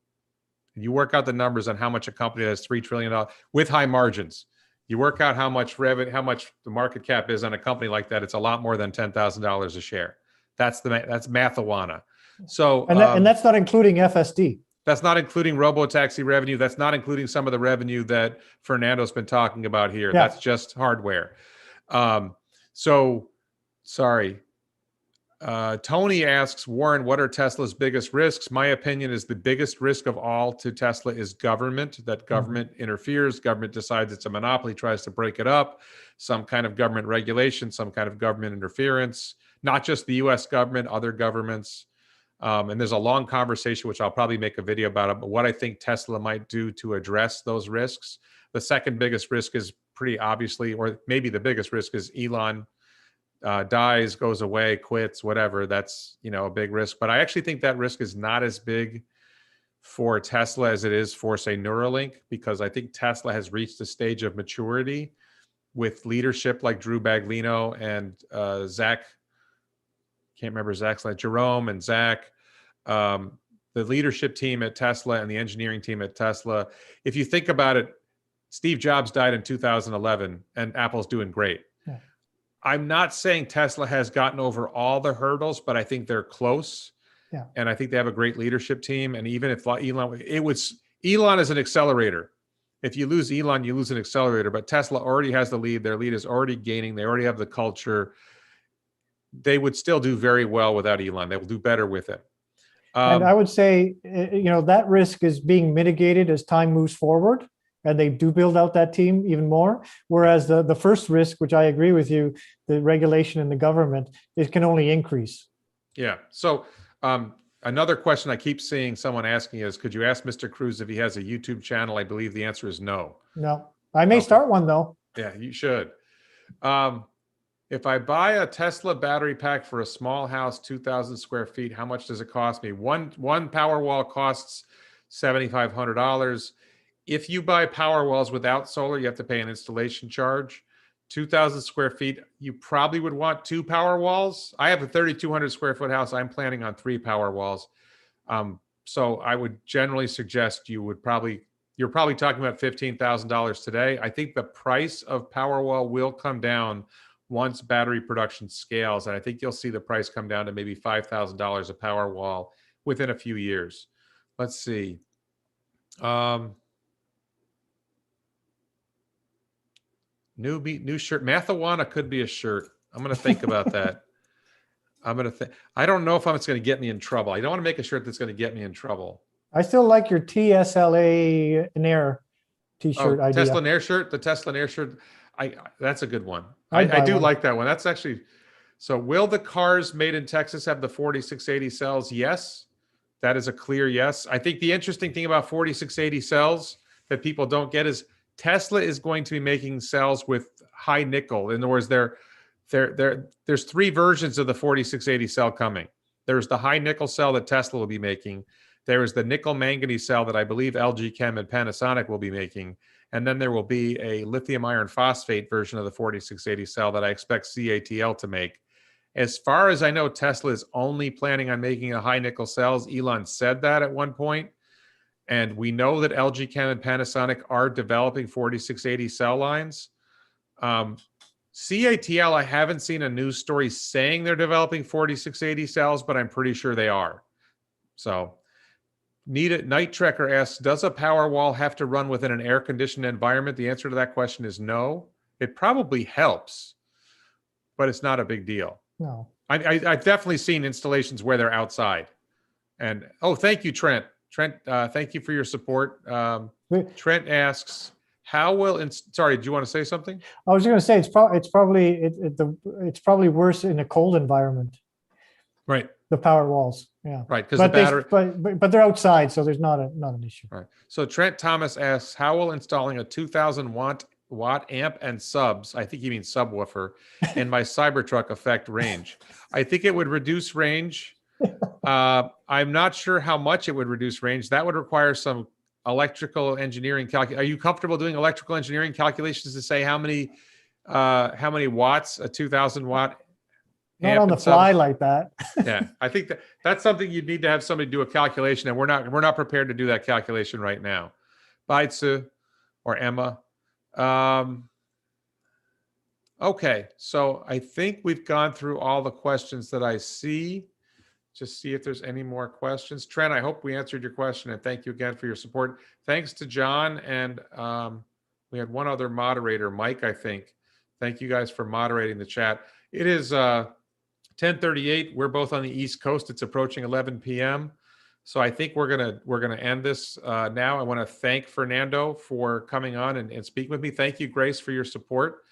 And you work out the numbers on how much a company that has $3 trillion with high margins. You work out how much revenue, how much the market cap is on a company like that. It's a lot more than $10,000 a share. That's marijuana. So, and that's not including FSD. That's not including robotaxi revenue. That's not including some of the revenue that Fernando's been talking about here. Yeah. That's just hardware. Sorry. Tony asks, Warren, what are Tesla's biggest risks? My opinion is the biggest risk of all to Tesla is government, that government interferes, government decides it's a monopoly, tries to break it up, some kind of government regulation, some kind of government interference, not just the US government, other governments. And there's a long conversation, which I'll probably make a video about it, but what I think Tesla might do to address those risks. The second biggest risk is pretty obviously, or maybe the biggest risk is Elon dies, goes away, quits, whatever. That's, a big risk. But I actually think that risk is not as big for Tesla as it is for, say, Neuralink, because I think Tesla has reached a stage of maturity with leadership like Drew Baglino and Zach, can't remember Zach's name, Jerome and Zach, the leadership team at Tesla and the engineering team at Tesla. If you think about it, Steve Jobs died in 2011 and Apple's doing great. I'm not saying Tesla has gotten over all the hurdles, but I think they're close. Yeah. And I think they have a great leadership team. And even if Elon is an accelerator. If you lose Elon, you lose an accelerator. But Tesla already has the lead. Their lead is already gaining. They already have the culture. They would still do very well without Elon. They will do better with it. And I would say, that risk is being mitigated as time moves forward, and they do build out that team even more. Whereas the first risk, which I agree with you, the regulation in the government, it can only increase. Yeah. So another question I keep seeing someone asking is, could you ask Mr. Cruz if he has a YouTube channel? I believe the answer is no. No, I may start one though. Yeah, you should. If I buy a Tesla battery pack for a small house, 2,000 square feet, how much does it cost me? One Powerwall costs $7,500. If you buy Powerwalls without solar, you have to pay an installation charge. 2,000 square feet, you probably would want 2 Powerwalls. I have a 3,200 square foot house. I'm planning on 3 Powerwalls. So I would generally suggest you're probably talking about $15,000 today. I think the price of Powerwall will come down once battery production scales. And I think you'll see the price come down to maybe $5,000 a Powerwall within a few years. Let's see. New shirt. Mathawana could be a shirt. I'm going to think about that. I don't know if it's going to get me in trouble. I don't want to make a shirt that's going to get me in trouble. I still like your TSLA Nair t-shirt idea. Tesla Nair shirt. The Tesla Nair shirt. That's a good one. I do like that one. That's actually. So will the cars made in Texas have the 4680 cells? Yes. That is a clear yes. I think the interesting thing about 4680 cells that people don't get is Tesla is going to be making cells with high nickel. In other words, there's 3 versions of the 4680 cell coming. There's the high nickel cell that Tesla will be making. There is the nickel manganese cell that I believe LG Chem and Panasonic will be making. And then there will be a lithium iron phosphate version of the 4680 cell that I expect CATL to make. As far as I know, Tesla is only planning on making a high nickel cells. Elon said that at one point. And we know that LG Chem and Panasonic are developing 4680 cell lines. CATL, I haven't seen a news story saying they're developing 4680 cells, but I'm pretty sure they are. So Night Trekker asks, does a Powerwall have to run within an air-conditioned environment? The answer to that question is no. It probably helps, but it's not a big deal. No. I've definitely seen installations where they're outside. And, thank you, Trent. Trent, thank you for your support. Trent asks, how will, sorry, do you want to say something? I was going to say, it's probably worse in a cold environment. Right. The Powerwalls, yeah. Right, because the battery. But they're outside, so there's not an issue. Right. So Trent Thomas asks, how will installing a 2,000 watt amp and subs, I think he means subwoofer, in my Cybertruck affect range? I think it would reduce range. I'm not sure how much it would reduce range. That would require some electrical engineering Are you comfortable doing electrical engineering calculations to say how many watts a 2,000 watt? Not on the fly like that. Yeah, I think that's something you'd need to have somebody do a calculation, and we're not prepared to do that calculation right now. Bye, Sue or Emma. Okay, so I think we've gone through all the questions that I see. Just see if there's any more questions. Trent, I hope we answered your question, and thank you again for your support. Thanks to John, and we had one other moderator, Mike, I think. Thank you guys for moderating the chat. It is 10:38. We're both on the East Coast. It's approaching 11 p.m. So I think we're gonna end this now. I want to thank Fernando for coming on and speaking with me. Thank you, Grace, for your support.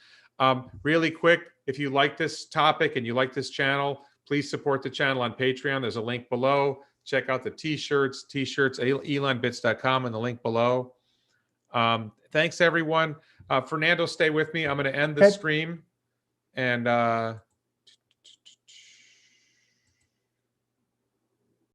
Really quick, if you like this topic and you like this channel, please support the channel on Patreon. There's a link below. Check out the t-shirts, elonbits.com, and the link below. Thanks, everyone. Fernando, stay with me. I'm going to end the stream. And